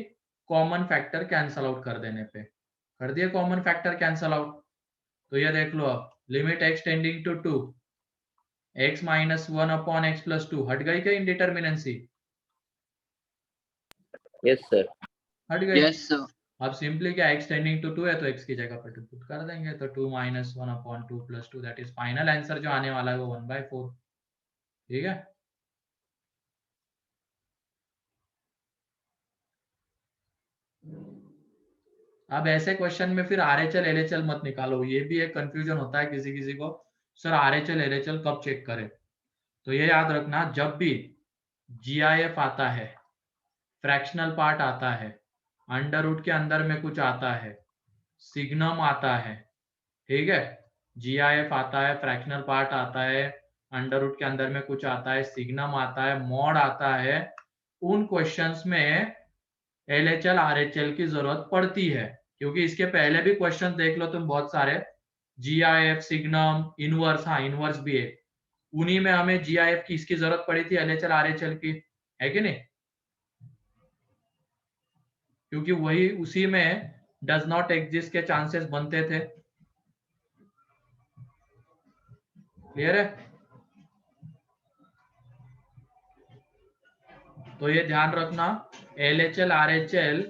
कॉमन फैक्टर कैंसल आउट कर देने पे। कर दिए कॉमन फैक्टर कैंसल आउट, तो ये देख लो अब limit x tending to 2 x minus 1 upon x plus 2, हट गई क्या इनडिटर्मिनेंसी? Yes sir. हट गई। Yes sir. अब सिंपली क्या x टेंडिंग टू 2 है तो x की जगह पर 2 पुट कर देंगे, तो 2 minus 1 upon 2 plus 2, that is final answer जो आने वाला है वो 1/4। ठीक है, अब ऐसे क्वेश्चन में फिर RHL LHL मत निकालो, ये भी एक कंफ्यूजन होता है किसी किसी को, सर RHL LHL कब चेक करें। तो ये याद रखना, जब भी GIF आता है, फ्रैक्शनल पार्ट आता है, अंडर रूट के अंदर में कुछ आता है, सिग्नम आता है, ठीक है, GIF आता है, फ्रैक्शनल पार्ट आता है, अंडर रूट के अंदर में कुछ आता है, सिग्नम आता है, मॉड आता है, उन क्वेश्चंस में LHL RHL की जरूरत पड़ती है। क्योंकि इसके पहले भी क्वेश्चन देख लो तुम बहुत सारे, GIF, सिग्नम, इनवर्स, हाँ इनवर्स भी है, उन्हीं में हमें GIF की इसकी जरूरत पड़ी थी, LHL RHL की, है कि नहीं? क्योंकि वही उसी में डज नॉट एग्जिस्ट के चांसेस बनते थे। क्लियर है? तो ये ध्यान रखना, LHL RHL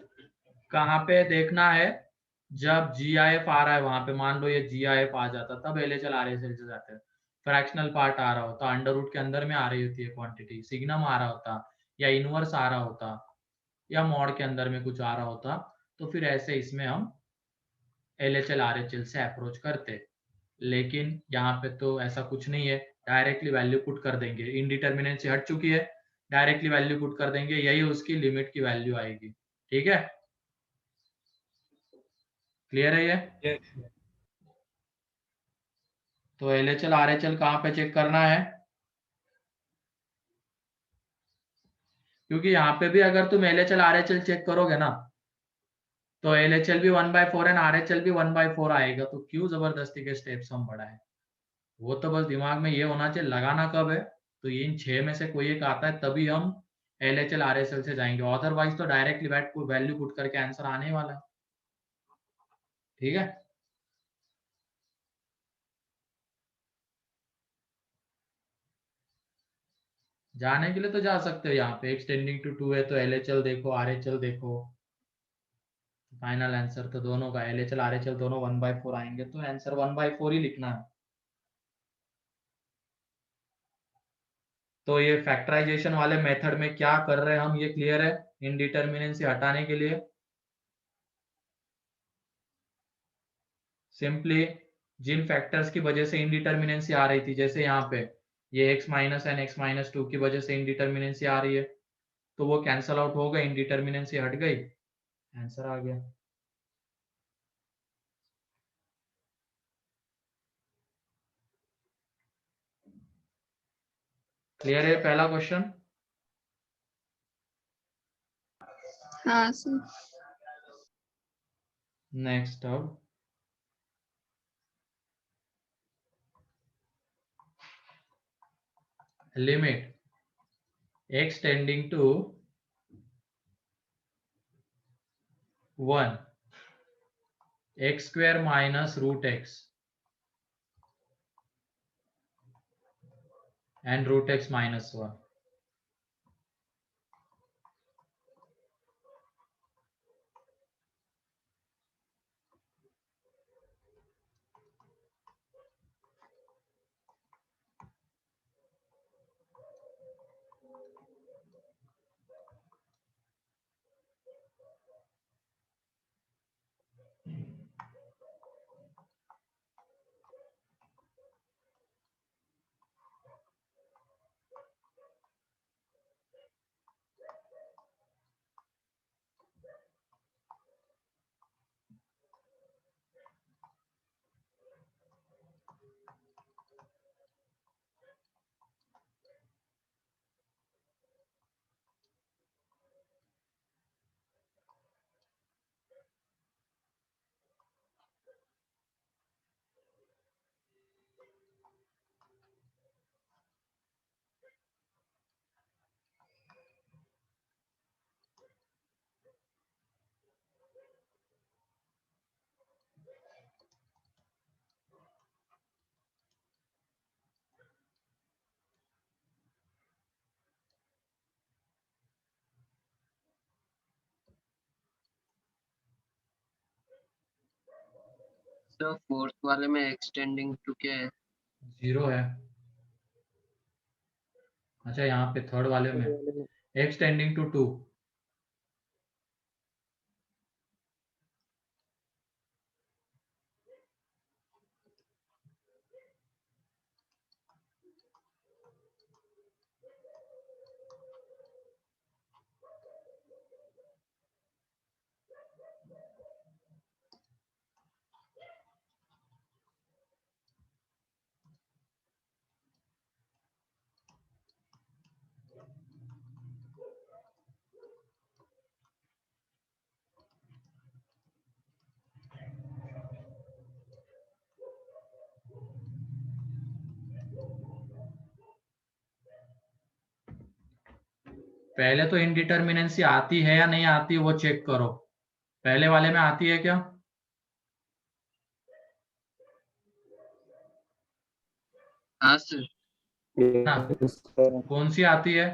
कहाँ पे देखना है? जब GIF आ रहा है वहां पे, मान लो ये GIF आ जाता तब LHL RHL से जाते हैं। फ्रैक्शनल पार्ट आ रहा होता, अंडर रूट के अंदर में आ रही होती है क्वांटिटी, सिग्नम आ रहा होता, या इनवर्स आ रहा होता, या मॉड के अंदर में कुछ आ रहा होता, तो फिर ऐसे इसमें हम LHL RHL से अप्रोच करते। लेकिन यहाँ पे तो ऐसा कुछ नहीं है, डायरेक्टली वैल्यू पुट कर देंगे, इनडिटर्मिनेंसी हट चुकी है, डायरेक्टली वैल्यू पुट कर देंगे, यही उसकी लिमिट की वैल्यू आएगी। ठीक है, क्लियर है ये? तो LHL RHL कहाँ पे चेक करना है? क्योंकि यहाँ पे भी अगर तुम LHL RHL चेक करोगे ना तो LHL भी 1/4 एंड RHL भी 1/4 आएगा, तो क्यों जबरदस्ती के स्टेप्स हम बढ़ाएं? वो तो बस दिमाग में ये होना चाहिए लगाना कब है, तो इन 6 में से कोई एक आता है तभी हम LHL RSL से जाएंगे, अदरवाइज तो डायरेक्टली वैल्यू पुट करके आंसर आने वाला है। ठीक है, जाने के लिए तो जा सकते हो, यहाँ पे एक्सटेंडिंग टू 2 है तो LHL देखो RHL देखो, फाइनल आंसर तो दोनों का LHL RHL दोनों 1/4 आएंगे, तो आंसर 1/4 ही लिखना है। तो ये फैक्टराइजेशन वाले मेथड में क्या कर रहे हैं हम, ये क्लियर है, इनडिटर्मिनेंसी हटाने के लिए सिंपली जिन फैक्टर्स की वजह से इनडिटर्मिनेंसी आ रही थी, जैसे यहाँ पे ये x minus N x minus 2 की वजह से इनडिटर्मिनेंसी आ रही है, तो वो कैंसल आउट हो गए, इनडिटर्मिनेंसी हट गई, आंसर आ गया। क्लियर है पहला क्वेश्चन? हाँ सर। नेक्स्ट अब limit x tending to 1 x square minus root x and root x minus 1. तो फोर्थ वाले में एक्सटेंडिंग टू क्या है? 0 है। अच्छा, यहाँ पे थर्ड वाले में x टेंडिंग टू 2, पहले तो इनडिटर्मिनेंसी आती है या नहीं आती वो चेक करो, पहले वाले में आती है क्या? हाँ सर। ना, कौन सी आती है?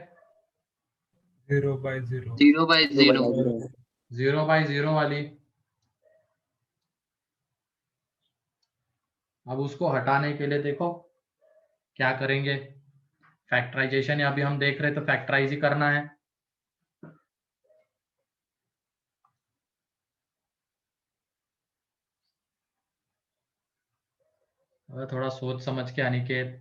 0/0 0/0। 0/0 वाली। अब उसको हटाने के लिए देखो क्या करेंगे, फैक्टराइजेशन अभी हम देख रहे हैं तो फैक्टराइज ही करना है। थोड़ा सोच समझ के अनिकेत।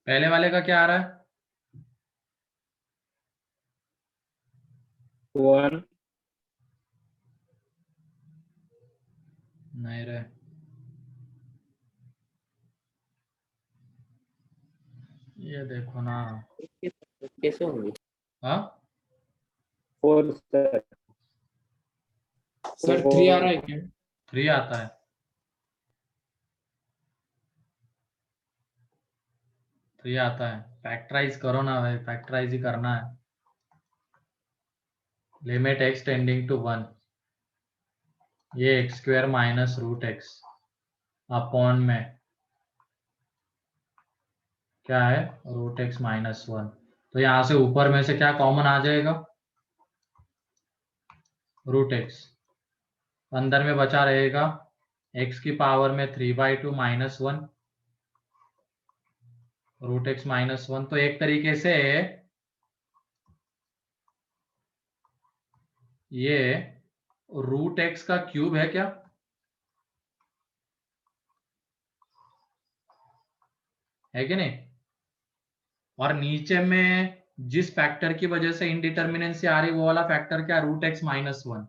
पहले वाले का क्या आ रहा है? 1 नहीं रे, ये देखो ना। कैसे होंगे? हाँ 4 सर। सर 3 आ रहा है क्या? 3 आता है। 3 आता है। फैक्टराइज करो ना भाई, फैक्टराइज ही करना है। लिमिट x टेंडिंग टू 1, ये x square minus root X upon में क्या है, रूट एक्स माइनस 1। तो यहां से ऊपर में से क्या कॉमन आ जाएगा, रूट एक्स। अंदर में बचा रहेगा x की पावर में 3/2 माइनस 1 रूट एक्स माइनस 1। तो एक तरीके से ये रूट एक्स का क्यूब है क्या? है कि नहीं? और नीचे में जिस फैक्टर की वजह से इनडिटर्मिनेंसी आ रही वो वाला फैक्टर क्या, रूट एक्स माइनस 1।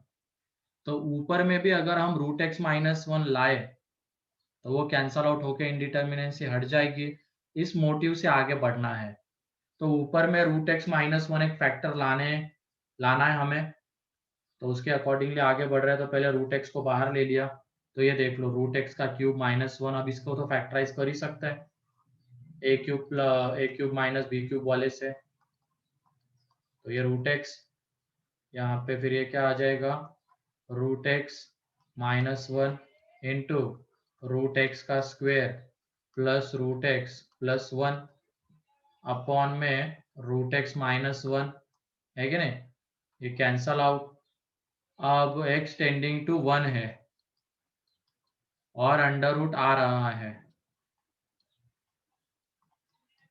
तो ऊपर में भी अगर हम रूट एक्स माइनस 1 लाए तो वो कैंसल आउट होके इनडिटर्मिनेंसी हट जाएगी। इस मोटिव से आगे बढ़ना है। तो ऊपर में रूट एक्स माइनस 1 एक फैक्टर लाना है हमें, तो उसके अकॉर्डिंगली आगे बढ़ रहे हैं। तो पहले रूट एक्स को बाहर ले लिया, तो ये देख लो रूट एक्स का क्यूब माइनस 1। अब इसको तो फैक्टराइज कर ही सकते हैं ए क्यूब माइनस बी क्यूब वाले से। तो ये रूट एक्स, यहाँ पे फिर ये क्या आ जाएगा, root x minus 1 into root x का square plus root x plus 1 upon में रूट एक्स माइनस 1, है कि नहीं? ये कैंसल आउट। अब x टेंडिंग टू 1 है और अंडर रूट आ रहा है,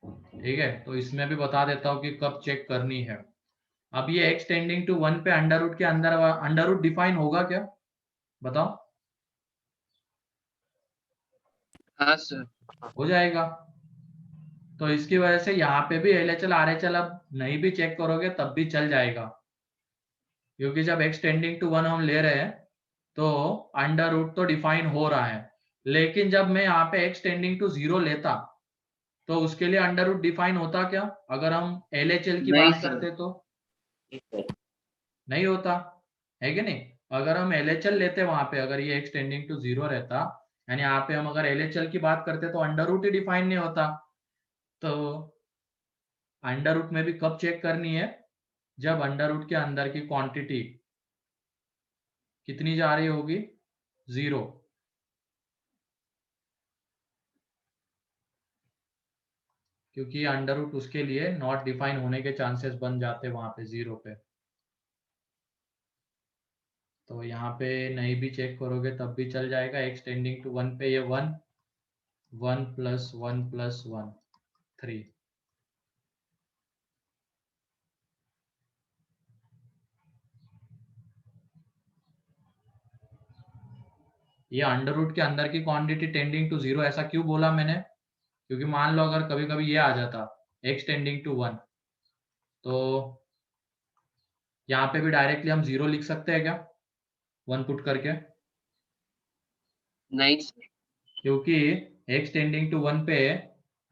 ठीक है? तो इसमें भी बता देता हूँ कि कब चेक करनी है। अब ये x टेंडिंग टू 1 पे अंडर रूट के अंदर अंडर रूट डिफाइन होगा क्या, बताओ? हाँ सर। हो जाएगा। तो इसकी वजह से यहाँ पे भी LHL RHL अब नहीं भी चेक करोगे तब भी चल जाएगा, क्योंकि जब x टेंडिंग टू 1 हम ले रहे हैं तो अंडर रूट तो डिफाइन हो रहा है। लेकिन जब मैं यहाँ पे x टेंडिंग टू 0 लेता तो उसके लिए अंडर रूट डिफाइन होता क्या, अगर हम LHL की नहीं बात सर। करते तो? नहीं होता, है कि नहीं? अगर हम LHL लेते वहां पे, अगर ये x टेंडिंग टू 0 रहता, यानी यहाँ पे हम अगर LHL की बात करते तो अंडर रूट ही डिफाइन नहीं होता। तो अंडर रूट में भी कब चेक करनी है, जब अंडर रूट के अंदर की क्वांटिटी कितनी जा रही होगी, 0। क्योंकि अंडर रूट उसके लिए नॉट डिफाइन होने के चांसेस बन जाते वहां पे 0 पे। तो यहाँ पे नहीं भी चेक करोगे तब भी चल जाएगा। x टेंडिंग टू 1 पे ये 1 1 प्लस 1 प्लस 1 3। ये अंडर रूट के अंदर की क्वांटिटी टेंडिंग टू 0 ऐसा क्यों बोला मैंने, क्योंकि मान लो अगर कभी कभी ये आ जाता x टेंडिंग टू 1, तो यहाँ पे भी डायरेक्टली हम 0 लिख सकते हैं क्या 1 पुट करके? नहीं सर। क्योंकि x टेंडिंग टू 1 पे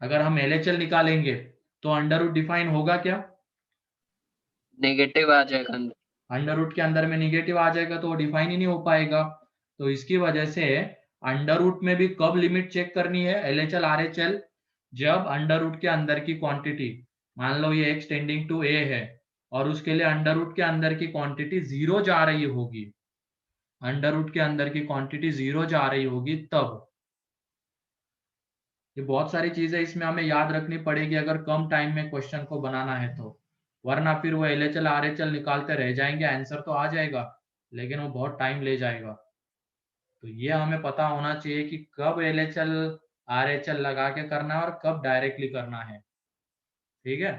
अगर हम LHL निकालेंगे तो अंडर रूट डिफाइन होगा क्या? नेगेटिव आ जाएगा अंदर। अंडर रूट के अंदर में निगेटिव आ जाएगा तो वो डिफाइन ही नहीं हो पाएगा। तो इसकी वजह से अंडर रूट में भी कब लिमिट चेक करनी है LHL RHL, जब अंडर रूट के अंदर की क्वांटिटी, मान लो ये x टेंडिंग टू a है और उसके लिए अंडर रूट के अंदर की क्वांटिटी 0 जा रही होगी, अंडर रूट के अंदर की क्वांटिटी 0 जा रही होगी तब। ये बहुत सारी चीजें इसमें हमें याद रखनी पड़ेगी अगर कम टाइम में क्वेश्चन को बनाना है तो, वरना फिर वो LHL RHL निकालते रह जाएंगे। आंसर तो आ जाएगा लेकिन वो बहुत टाइम ले जाएगा। तो ये हमें पता होना चाहिए कि कब LHL RHL लगा के करना है और कब डायरेक्टली करना है, ठीक है?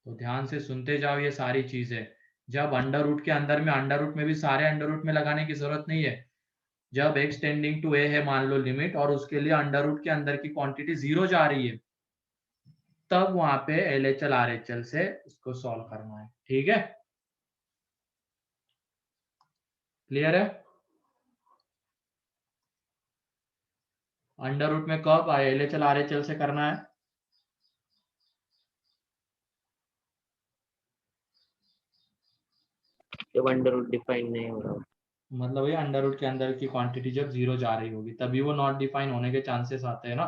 तो ध्यान से सुनते जाओ ये सारी चीजें। जब अंडर रूट के अंदर में, अंडर रूट में भी सारे अंडर रूट में लगाने की जरूरत नहीं है। जब x टेंडिंग टू a है मान लो लिमिट, और उसके लिए अंडर रूट के अंदर की क्वांटिटी 0 जा रही है, तब वहां पे LHL RHL से इसको सॉल्व करना है। ठीक है, क्लियर है? अंडर रूट में कब आए LHL RHL से करना है? जब अंडर रूट डिफाइन नहीं हो रहा। मतलब ये अंडर रूट के अंदर की क्वांटिटी जब 0 जा रही होगी तभी वो नॉट डिफाइन होने के चांसेस आते हैं ना।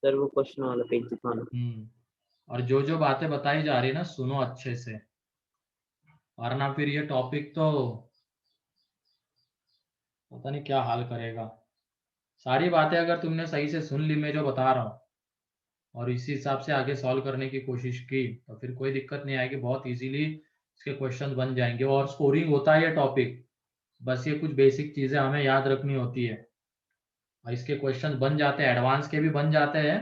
सर वो क्वेश्चन वाला पेज दिखाना। और जो जो बातें बताई जा रही ना सुनो अच्छे से, वरना फिर ये टॉपिक तो पता नहीं क्या हाल करेगा। सारी बातें अगर तुमने सही से सुन ली मैं जो बता रहा हूँ और इसी हिसाब से आगे सॉल्व करने की कोशिश की तो फिर कोई दिक्कत नहीं आएगी, बहुत इजीली इसके क्वेश्चन बन जाएंगे। और स्कोरिंग होता है ये टॉपिक, बस ये कुछ बेसिक चीजें हमें याद रखनी होती है और इसके क्वेश्चन बन जाते हैं, एडवांस के भी बन जाते हैं।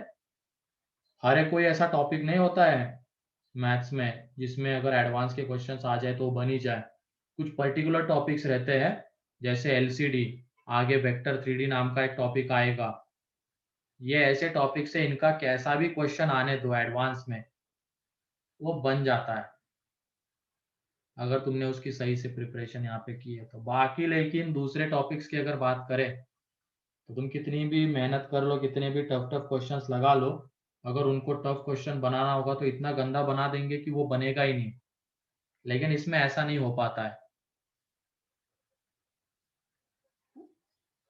हर एक कोई ऐसा टॉपिक नहीं होता है मैथ्स में जिसमें अगर एडवांस के क्वेश्चंस आ जाए तो वो बन ही जाए। कुछ पर्टिकुलर टॉपिक्स रहते हैं जैसे LCD, आगे वेक्टर 3D नाम का एक टॉपिक आएगा। ये ऐसे टॉपिक्स है इनका कैसा भी क्वेश्चन आने दो एडवांस में वो बन जाता है अगर तुमने उसकी सही से प्रिपरेशन यहाँ पे की है तो। बाकी लेकिन दूसरे टॉपिक्स की अगर बात करें तो तुम कितनी भी मेहनत कर लो, कितने भी टफ टफ क्वेश्चंस लगा लो, अगर उनको टफ क्वेश्चन बनाना होगा तो इतना गंदा बना देंगे कि वो बनेगा ही नहीं। लेकिन इसमें ऐसा नहीं हो पाता है।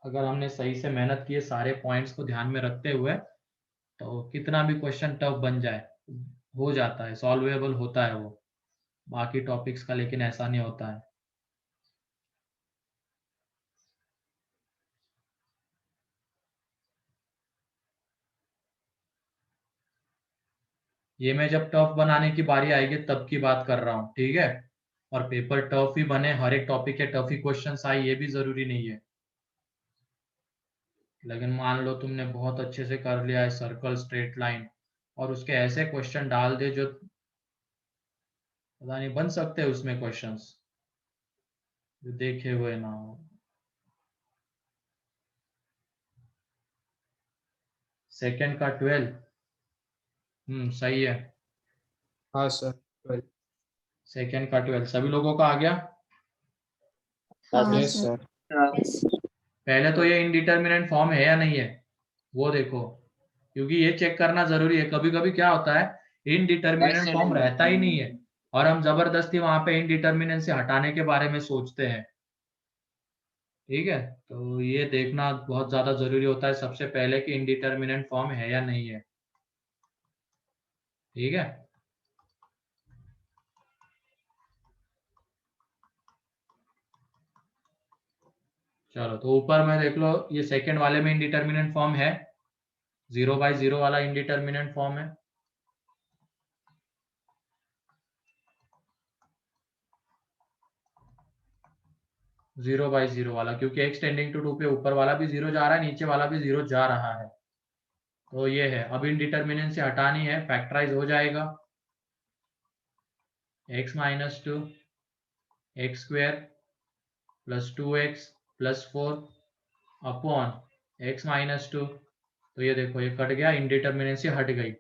अगर हमने सही से मेहनत की है सारे पॉइंट्स को ध्यान में रखते हुए तो कितना भी क्वेश्चन टफ बन जाए हो जाता है, सॉल्वेबल होता है वो। बाकी टॉपिक्स का लेकिन ऐसा नहीं होता है। ये मैं जब टफ बनाने की बारी आएगी तब की बात कर रहा हूँ, ठीक है? और पेपर टफ ही बने, हर एक टॉपिक के टफ ही क्वेश्चंस आए ये भी जरूरी नहीं है। लेकिन मान लो तुमने बहुत अच्छे से कर लिया है सर्कल स्ट्रेट लाइन और उसके ऐसे क्वेश्चन डाल दे जो पता नहीं बन सकते हैं उसमें क्वेश्चंस जो देखे हुए ना हो। सेकंड का 12 सही है। हाँ सर 12। सेकंड का 12 सभी लोगों का आ गया। हाँ यस सर। सर। पहले तो ये इनडिटर्मिनेंट फॉर्म है या नहीं है वो देखो, क्योंकि ये चेक करना जरूरी है। कभी कभी क्या होता है इनडिटर्मिनेंट फॉर्म रहता ही नहीं है और हम जबरदस्ती वहां पे इनडिटर्मिनेंट से हटाने के बारे में सोचते हैं। ठीक है, तो ये देखना बहुत ज्यादा जरूरी होता है सबसे पहले कि इनडिटर्मिनेंट फॉर्म है या नहीं है। ठीक है, चलो तो ऊपर में देख लो ये सेकंड वाले में इनडिटर्मिनेंट फॉर्म है, 0/0 वाला इनडिटर्मिनेंट फॉर्म है। जीरो बाई जीरो वाला, क्योंकि x टेंडिंग टू 2 पे ऊपर वाला भी 0 जा रहा है नीचे वाला भी 0 जा रहा है, तो ये है। अब इनडिटर्मिनेंट से हटानी है, फैक्टराइज हो जाएगा x - 2 x square plus 2x plus 4 upon x - 2। तो ये देखो ये कट गया, इनडिटर्मिनेंसी हट गई।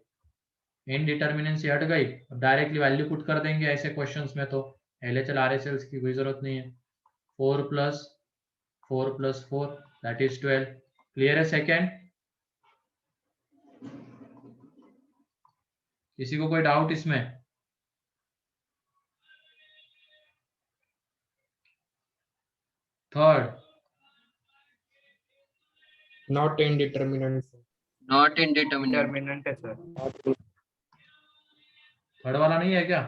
इनडिटर्मिनेंसी हट गई, डायरेक्टली वैल्यू पुट कर देंगे ऐसे क्वेश्चंस में, तो LHL RHL की कोई जरूरत नहीं है। 4 + 4 + 4 दैट इज 12। क्लियर है सेकेंड? किसी को कोई डाउट इसमें? Third not indeterminate. Not indeterminate. Determinant है सर। थर्ड वाला नहीं है क्या?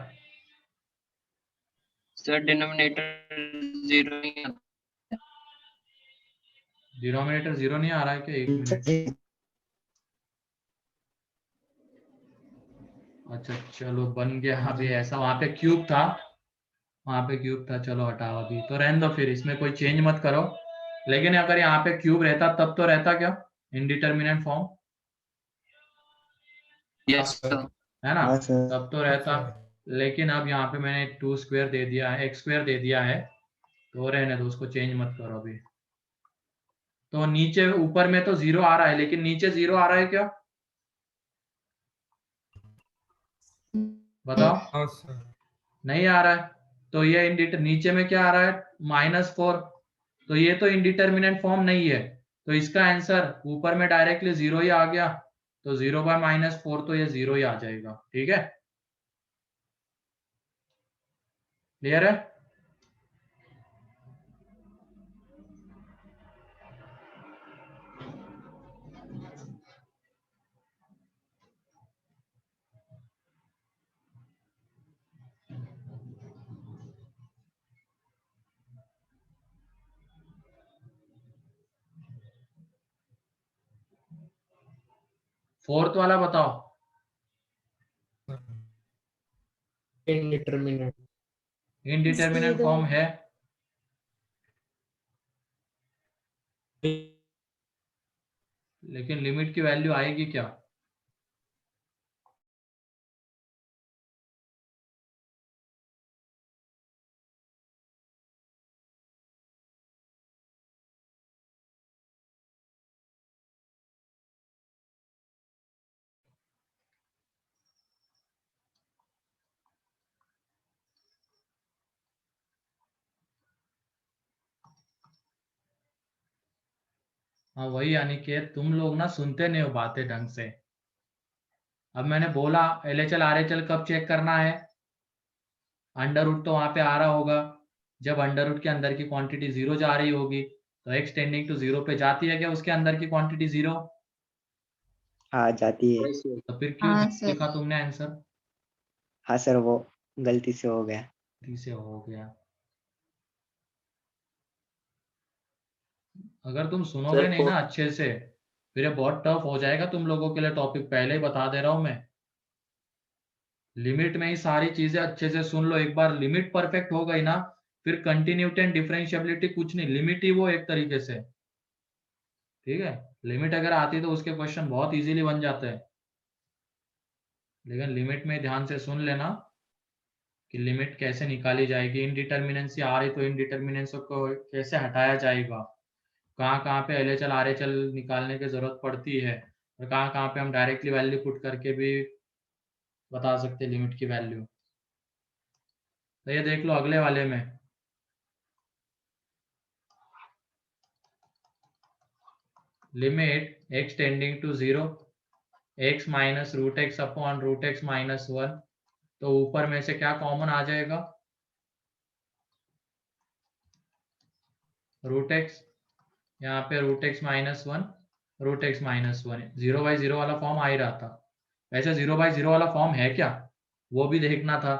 सर डिनोमिनेटर 0 नहीं आता। डिनोमिनेटर 0 नहीं आ रहा है क्या? एक मिनट, अच्छा चलो बन गया। अभी ऐसा वहां पे क्यूब था, वहां पे क्यूब था, चलो हटाओ अभी तो रहने दो, फिर इसमें कोई चेंज मत करो। लेकिन अगर यहाँ पे क्यूब रहता तब तो रहता क्या इनडिटर्मिनेंट फॉर्म, यस सर। है ना? हाँ सर। तब तो रहता। लेकिन अब यहाँ पे मैंने 2 स्क्वायर दे दिया है, x स्क्वायर दे दिया है तो रहने दो, उसको चेंज मत करो अभी। तो नीचे ऊपर में तो 0 आ रहा है, लेकिन नीचे 0 आ रहा है क्या, बताओ। हाँ सर। नहीं आ रहा है। तो ये नीचे में क्या आ रहा है, -4। तो ये तो इंडिटरमिनेंट फॉर्म नहीं है, तो इसका आंसर ऊपर में डायरेक्टली 0 ही आ गया। तो 0/-4 तो ये 0 ही आ जाएगा। ठीक है, क्लियर है। फोर्थ वाला बताओ। इनडिटरमिनेट। इनडिटरमिनेंट Zero. फॉर्म है, लेकिन लिमिट की वैल्यू आएगी क्या, हाँ वही, यानी कि तुम लोग ना सुनते नहीं हो बातें ढंग से। अब मैंने बोला LHL RHL कब चेक करना है, अंडर रूट तो वहां पे आ रहा होगा, जब अंडर रूट के अंदर की क्वांटिटी 0 जा रही होगी। तो x टेंडिंग टू 0 पे जाती है क्या उसके अंदर की क्वांटिटी 0? हाँ जाती है। तो फिर क्यों हाँ 0 सर। लिखा तुमने आंसर? हाँ सर वो गलती से हो गया। गलती से हो गया। अगर तुम सुनोगे सर नहीं ना अच्छे से, फिर ये बहुत टफ हो जाएगा तुम लोगों के लिए टॉपिक, पहले ही बता दे रहा हूं मैं। लिमिट में ही सारी चीजें अच्छे से सुन लो, एक बार लिमिट परफेक्ट हो गई ना, फिर कंटिन्यूटी एंड डिफरेंशियबिलिटी कुछ नहीं, लिमिट ही वो एक तरीके से। ठीक है, लिमिट अगर आती तो उसके क्वेश्चन बहुत इजीली बन जाते हैं, लेकिन लिमिट में ध्यान से सुन लेना कि लिमिट कैसे निकाली जाएगी, इनडिटर्मिनेंसी आ रही तो इनडिटर्मिनेंसी को कैसे हटाया जाएगा, कहाँ कहाँ पे LHL RHL निकालने की जरूरत पड़ती है, और कहाँ कहाँ पे हम डायरेक्टली वैल्यू पुट करके भी बता सकते हैं लिमिट की वैल्यू। तो ये देख लो अगले वाले में, limit x tending to 0 x minus √x upon √x minus 1। तो ऊपर में से क्या कॉमन आ जाएगा, √x, यहाँ पे √x माइनस 1, √x माइनस 1, 0/0 वाला फॉर्म आ ही रहा था। वैसे 0/0 वाला फॉर्म है क्या, वो भी देखना था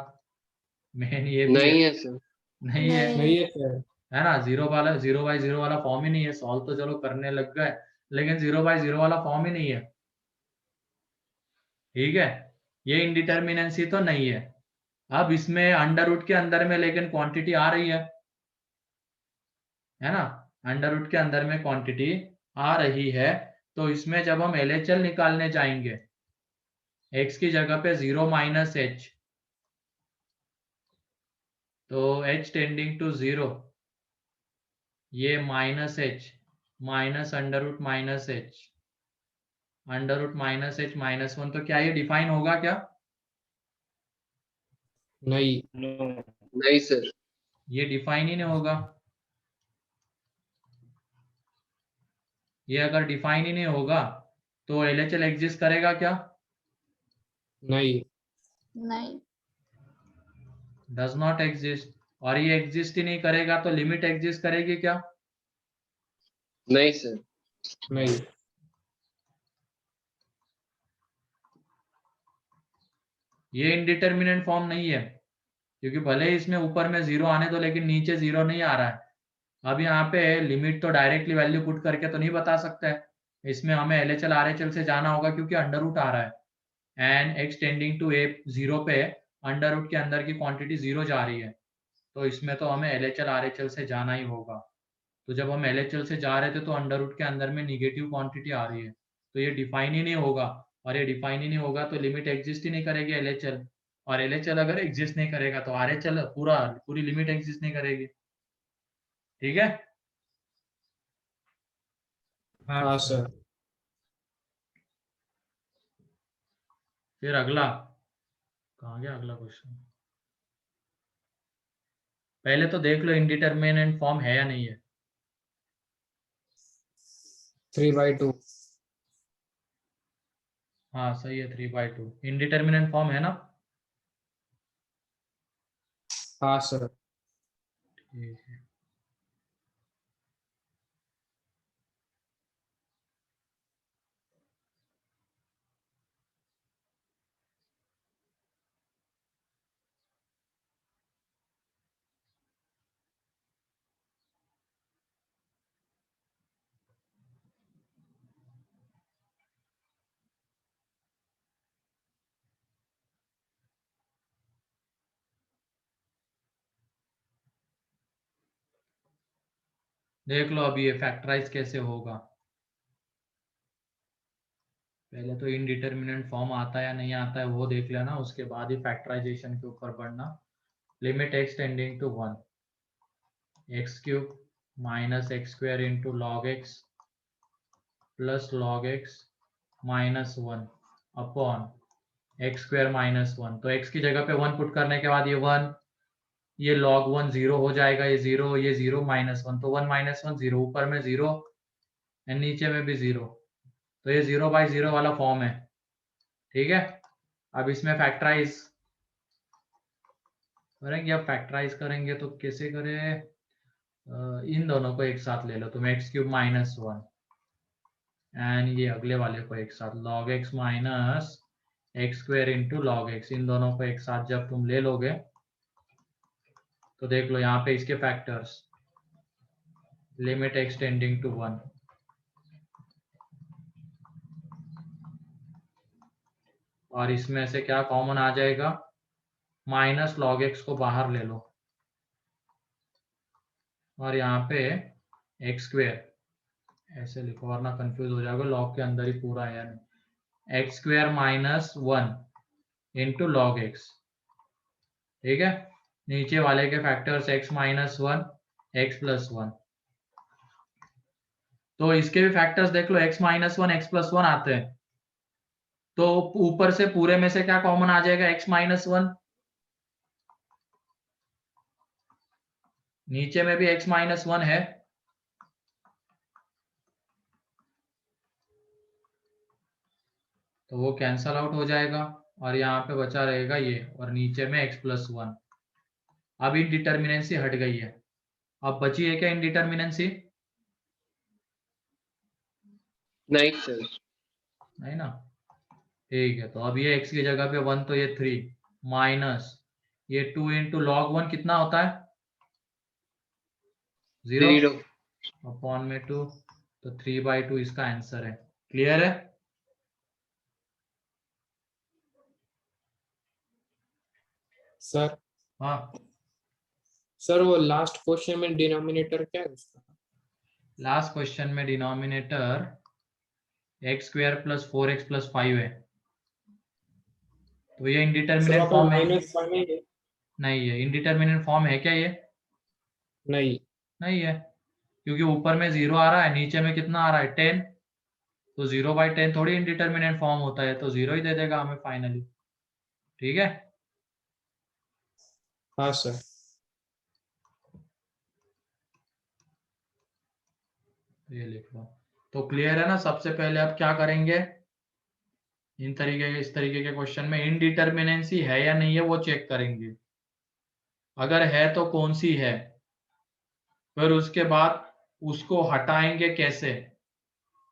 मेन, ये भी है। नहीं है सर। नहीं है, नहीं है सर। है ना, 0/0 वाला फॉर्म ही नहीं है। सॉल्व तो चलो करने लग गए, लेकिन 0/0 वाला फॉर्म ही नहीं है। ठीक है, ये इनडिटर्मिनेंसी तो नहीं है। अब इसमें अंडर रूट के अंदर में लेकिन क्वांटिटी आ रही है ना, अंडर रूट के अंदर में क्वांटिटी आ रही है। तो इसमें जब हम LHL निकालने जाएंगे, x की जगह पे 0 माइनस h, तो h टेंडिंग टू 0, ये -h minus under root minus h, under root minus h minus 1। तो क्या ये डिफाइन होगा क्या, नहीं। नहीं सर। ये डिफाइन ही नहीं होगा। ये अगर डिफाइन ही नहीं होगा तो LHL एग्जिस्ट करेगा क्या, नहीं। नहीं। Does not exist. और ये एग्जिस्ट ही नहीं करेगा तो लिमिट एग्जिस्ट करेगी क्या, नहीं सर। नहीं। ये इनडिटर्मिनेंट फॉर्म नहीं है, क्योंकि भले ही इसमें ऊपर में 0 आने दो लेकिन नीचे 0 नहीं आ रहा है। अब यहाँ पे लिमिट तो डायरेक्टली वैल्यू पुट करके तो नहीं बता सकते हैं, इसमें हमें LHL RHL से जाना होगा, क्योंकि अंडर रूट आ रहा है एंड x टेंडिंग टू 0 पे अंडर रूट के अंदर की क्वांटिटी 0 जा रही है। तो इसमें तो हमें LHL RHL से जाना ही होगा। तो जब हम LHL से जा रहे थे तो अंडर रूट के अंदर में निगेटिव क्वांटिटी आ रही है, तो ये डिफाइन ही नहीं होगा। और ये डिफाइन ही नहीं होगा तो लिमिट एग्जिस्ट ही नहीं करेगी LHL, और LHL अगर एग्जिस्ट नहीं करेगा तो RHL पूरी लिमिट एग्जिस्ट नहीं करेगी। ठीक है। हाँ सर। फिर अगला कहाँ गया अगला क्वेश्चन। पहले तो देख लो इनडिटरमिनेट फॉर्म है या नहीं है। 3/2। हाँ सही है 3/2 इनडिटरमिनेट फॉर्म है ना। हाँ सर। ठीक है। देख लो अभी ये फैक्टराइज कैसे होगा। पहले तो इनडिटरमिनेट फॉर्म आता है या नहीं आता है वो देख लेना, उसके बाद ही फैक्टराइजेशन के ऊपर बढ़ना। Limit x tending to 1 x³ minus x² into log x plus log x minus 1 upon x² minus 1। तो x की जगह पे 1 पुट करने के बाद ये 1, ये log 1 0 हो जाएगा, ये 0, ये 0 माइनस 1, तो 1 माइनस 1 0, ऊपर में 0 एंड नीचे में भी 0, तो ये 0/0 वाला फॉर्म है। ठीक है। अब इसमें फैक्टराइज करेंगे। अब फैक्टराइज करेंगे तो कैसे करें, इन दोनों को एक साथ ले लो तुम, x³ माइनस 1 एंड ये अगले वाले को एक साथ log x minus x² into log x। इन दोनों को एक साथ जब तुम ले लोगे तो देख लो यहाँ पे इसके factors limit x tending to 1 और इसमें से क्या कॉमन आ जाएगा, माइनस लॉग x को बाहर ले लो और यहाँ पे x² ऐसे लिखो वरना कंफ्यूज हो जाएगा, लॉग के अंदर ही पूरा है यानी x² minus 1 into log x। ठीक है। नीचे वाले के factors x minus 1 x plus 1, तो इसके भी फैक्टर्स देख लो x माइनस 1 x प्लस 1 आते हैं, तो ऊपर से पूरे में से क्या कॉमन आ जाएगा, x माइनस 1, नीचे में भी x माइनस 1 है, तो वो कैंसल आउट हो जाएगा और यहाँ पे बचा रहेगा ये और नीचे में x प्लस 1। अब इनडिटरमिनेंसी हट गई है, अब बची है क्या इनडिटरमिनेंसी, नहीं सर। नहीं ना। ठीक है, तो अब ये x की जगह पे 1 तो ये 3 माइनस ये 2 इंटू लॉग 1 कितना होता है 0 अपॉन में 2, तो 3/2 इसका आंसर है। क्लियर है। सर हाँ सर वो लास्ट क्वेश्चन में डिनोमिनेटर क्या है उसका? लास्ट क्वेश्चन में denominator x² plus 4x plus 5 है, तो ये सर इनडिटरमिनेट वहाँ पे फॉर्म है माइनस नहीं है? नहीं है। इनडिटरमिनेट फॉर्म है क्या ये, नहीं। नहीं है, क्योंकि ऊपर में 0 आ रहा है, नीचे में कितना आ रहा है 10, तो 0/10 थोड़ी इनडिटरमिनेट फॉर्म होता है, तो 0 ही दे देगा हमें फाइनली। ठीक है। हाँ सर। ये लिख लो। तो क्लियर है ना। सबसे पहले आप क्या करेंगे, इस तरीके के क्वेश्चन में इनडिटरमिनेंसी है या नहीं है वो चेक करेंगे, अगर है तो कौन सी है, फिर उसके बाद उसको हटाएंगे कैसे।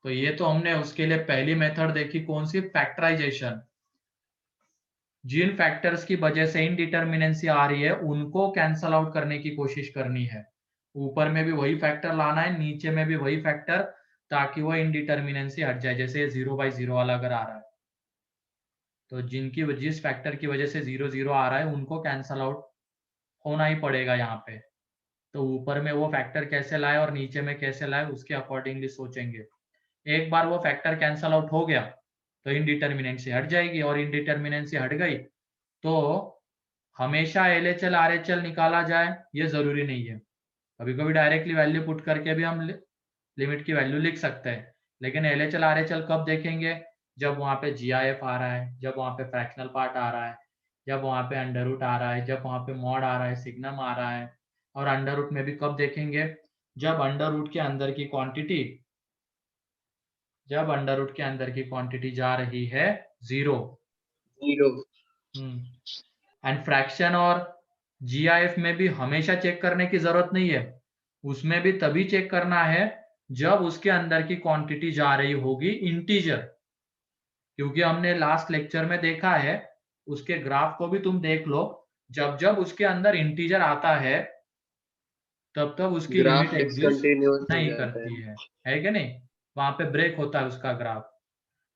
तो ये तो हमने उसके लिए पहली मेथड देखी कौन सी, फैक्टराइजेशन। जिन फैक्टर्स की वजह से इनडिटरमिनेंसी आ रही है उनको कैंसल आउट करने की कोशिश करनी है, ऊपर में भी वही फैक्टर लाना है, नीचे में भी वही फैक्टर, ताकि वो इनडिटरमिनेंसी हट जाए। जैसे 0/0 वाला अगर आ रहा है तो जिस फैक्टर की वजह से 0 आ रहा है उनको कैंसल आउट होना ही पड़ेगा यहाँ पे। तो ऊपर में वो फैक्टर कैसे लाए और नीचे में कैसे लाए उसके अकॉर्डिंगली सोचेंगे। एक बार वो फैक्टर कैंसल आउट हो गया तो इनडिटरमिनेंसी हट जाएगी, और इनडिटरमिनेंसी हट गई तो हमेशा LHL RHL निकाला जाए ये जरूरी नहीं है, कभी कभी डायरेक्टली वैल्यू पुट करके भी हम लिमिट की वैल्यू लिख सकते हैं, लेकिन LHL RHL कब देखेंगे? जब वहां पे GIF आ रहा है, जब वहां पे फ्रैक्शनल पार्ट आ रहा है, जब वहां पे अंडर रूट आ रहा है, जब वहां पे मॉड आ रहा है, सिग्नम आ रहा है। और अंडर रूट में भी कब देखेंगे? जब अंडर रूट के अंदर की क्वांटिटी जा रही है 0 एंड फ्रैक्शन और GIF में भी हमेशा चेक करने की जरूरत नहीं है, उसमें भी तभी चेक करना है जब उसके अंदर की क्वांटिटी जा रही होगी इंटीजर, क्योंकि हमने लास्ट लेक्चर में देखा है, उसके ग्राफ को भी तुम देख लो, जब जब उसके अंदर इंटीजर आता है तब तब उसकी लिमिट एग्जिस्ट नहीं करती है कि नहीं? वहां पे ब्रेक होता है उसका ग्राफ।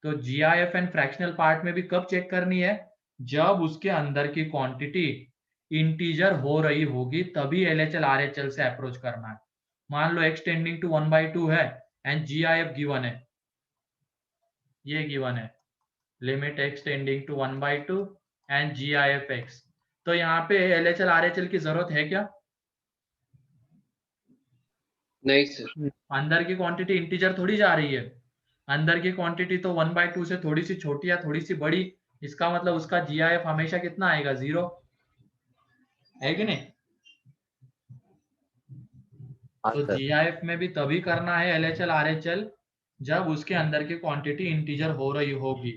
तो GIF एंड फ्रैक्शनल पार्ट में भी कब चेक करनी है? जब उसके अंदर की क्वांटिटी इंटीजर हो रही होगी, तभी LHL RHL से अप्रोच करना है। मान लो x टेंडिंग टू 1/2 है एंड GIF गिवन है, ये गिवन है limit x tending to 1/2 and GIF x, तो यहाँ पे LHL RHL की जरूरत है क्या? नहीं सर। अंदर की क्वांटिटी इंटीजर थोड़ी जा रही है, अंदर की क्वांटिटी तो 1/2 से थोड़ी सी छोटी या थोड़ी सी बड़ी, इसका मतलब उसका GIF हमेशा कितना आएगा? 0, है कि नहीं? तो GIF में भी तभी करना है LHL RHL जब उसके अंदर की क्वांटिटी इंटीजर हो रही होगी।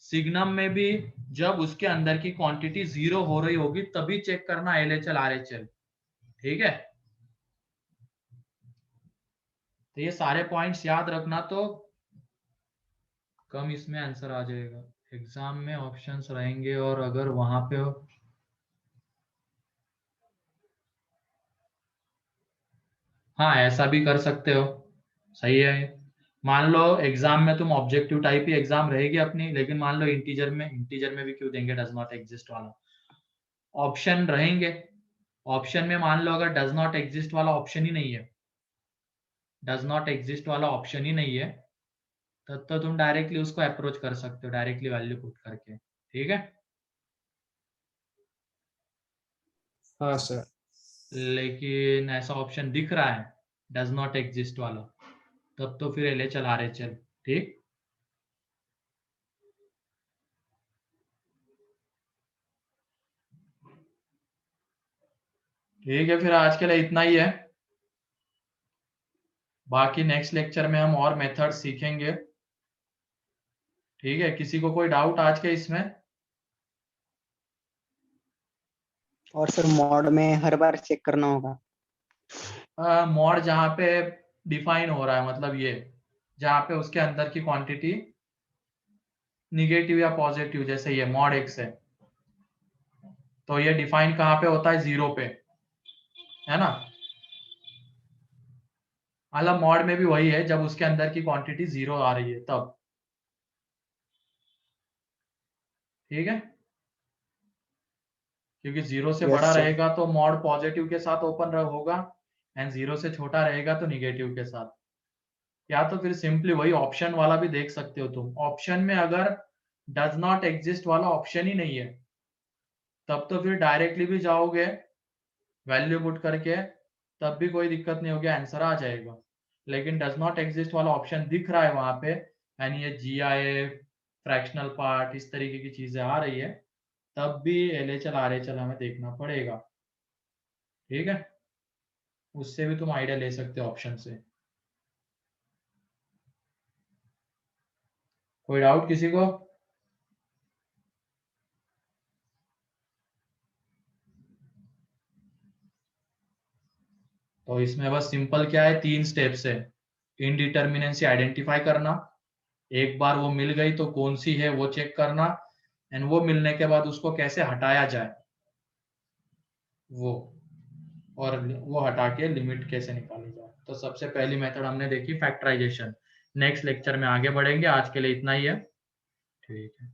सिग्नम में भी जब उसके अंदर की क्वांटिटी 0 हो रही होगी तभी चेक करना LHL RHL, ठीक है? तो ये सारे पॉइंट्स याद रखना, तो कम इसमें आंसर आ जाएगा। एग्जाम में ऑप्शंस रहेंगे और अगर वहां पे हाँ ऐसा भी कर सकते हो, सही है। मान लो एग्जाम में तुम ऑब्जेक्टिव टाइप ही एग्जाम रहेगी अपनी, लेकिन मान लो इंटीजर में भी क्यों देंगे डज नॉट एग्जिस्ट वाला ऑप्शन रहेंगे। ऑप्शन में मान लो अगर डज नॉट एग्जिस्ट वाला ऑप्शन ही नहीं है, डज नॉट एग्जिस्ट वाला ऑप्शन ही नहीं है, तब तो तुम डायरेक्टली उसको अप्रोच कर सकते हो, डायरेक्टली वैल्यू पुट करके, ठीक है? हाँ सर। लेकिन ऐसा ऑप्शन दिख रहा है डज नॉट एग्जिस्ट वाला, तब तो फिर LHL RHL, ठीक? ठीक है, फिर आज के लिए इतना ही है। बाकी नेक्स्ट लेक्चर में हम और मेथड सीखेंगे, ठीक है? किसी को कोई डाउट आज के इसमें? और सर मॉड में हर बार चेक करना होगा? मॉड जहाँ पे डिफाइन हो रहा है, मतलब ये जहाँ पे उसके अंदर की क्वांटिटी निगेटिव या पॉजिटिव, जैसे ये मॉड x है, तो ये डिफाइन कहाँ पे होता है? 0 पे, है ना? मतलब मॉड में भी वही है, जब उसके अंदर की क्वांटिटी 0 आ रही है तब, ठीक है? क्योंकि 0 से Yes, बड़ा sir. रहेगा तो मॉड पॉजिटिव के साथ ओपन होगा एंड 0 से छोटा रहेगा तो निगेटिव के साथ। या तो फिर सिंपली वही ऑप्शन वाला भी देख सकते हो तुम। ऑप्शन में अगर डज नॉट एग्जिस्ट वाला ऑप्शन ही नहीं है, तब तो फिर डायरेक्टली भी जाओगे वैल्यू पुट करके, तब भी कोई दिक्कत नहीं होगी, आंसर आ जाएगा। लेकिन डज नॉट एग्जिस्ट वाला ऑप्शन दिख रहा है वहां पे, यानी ये GIF फ्रैक्शनल पार्ट इस तरीके की चीजें आ रही है, तब भी LHL RHL हमें देखना पड़ेगा, ठीक है? उससे भी तुम आइडिया ले सकते हो ऑप्शन से। कोई डाउट किसी को? तो इसमें बस सिंपल क्या है, 3 स्टेप्स है। इनडिटर्मिनेंसी आइडेंटिफाई करना, एक बार वो मिल गई तो कौन सी है वो चेक करना, एंड वो मिलने के बाद उसको कैसे हटाया जाए वो, और वो हटा के लिमिट कैसे निकाली जाए। तो सबसे पहली मेथड हमने देखी फैक्टराइजेशन। नेक्स्ट लेक्चर में आगे बढ़ेंगे, आज के लिए इतना ही है, ठीक है।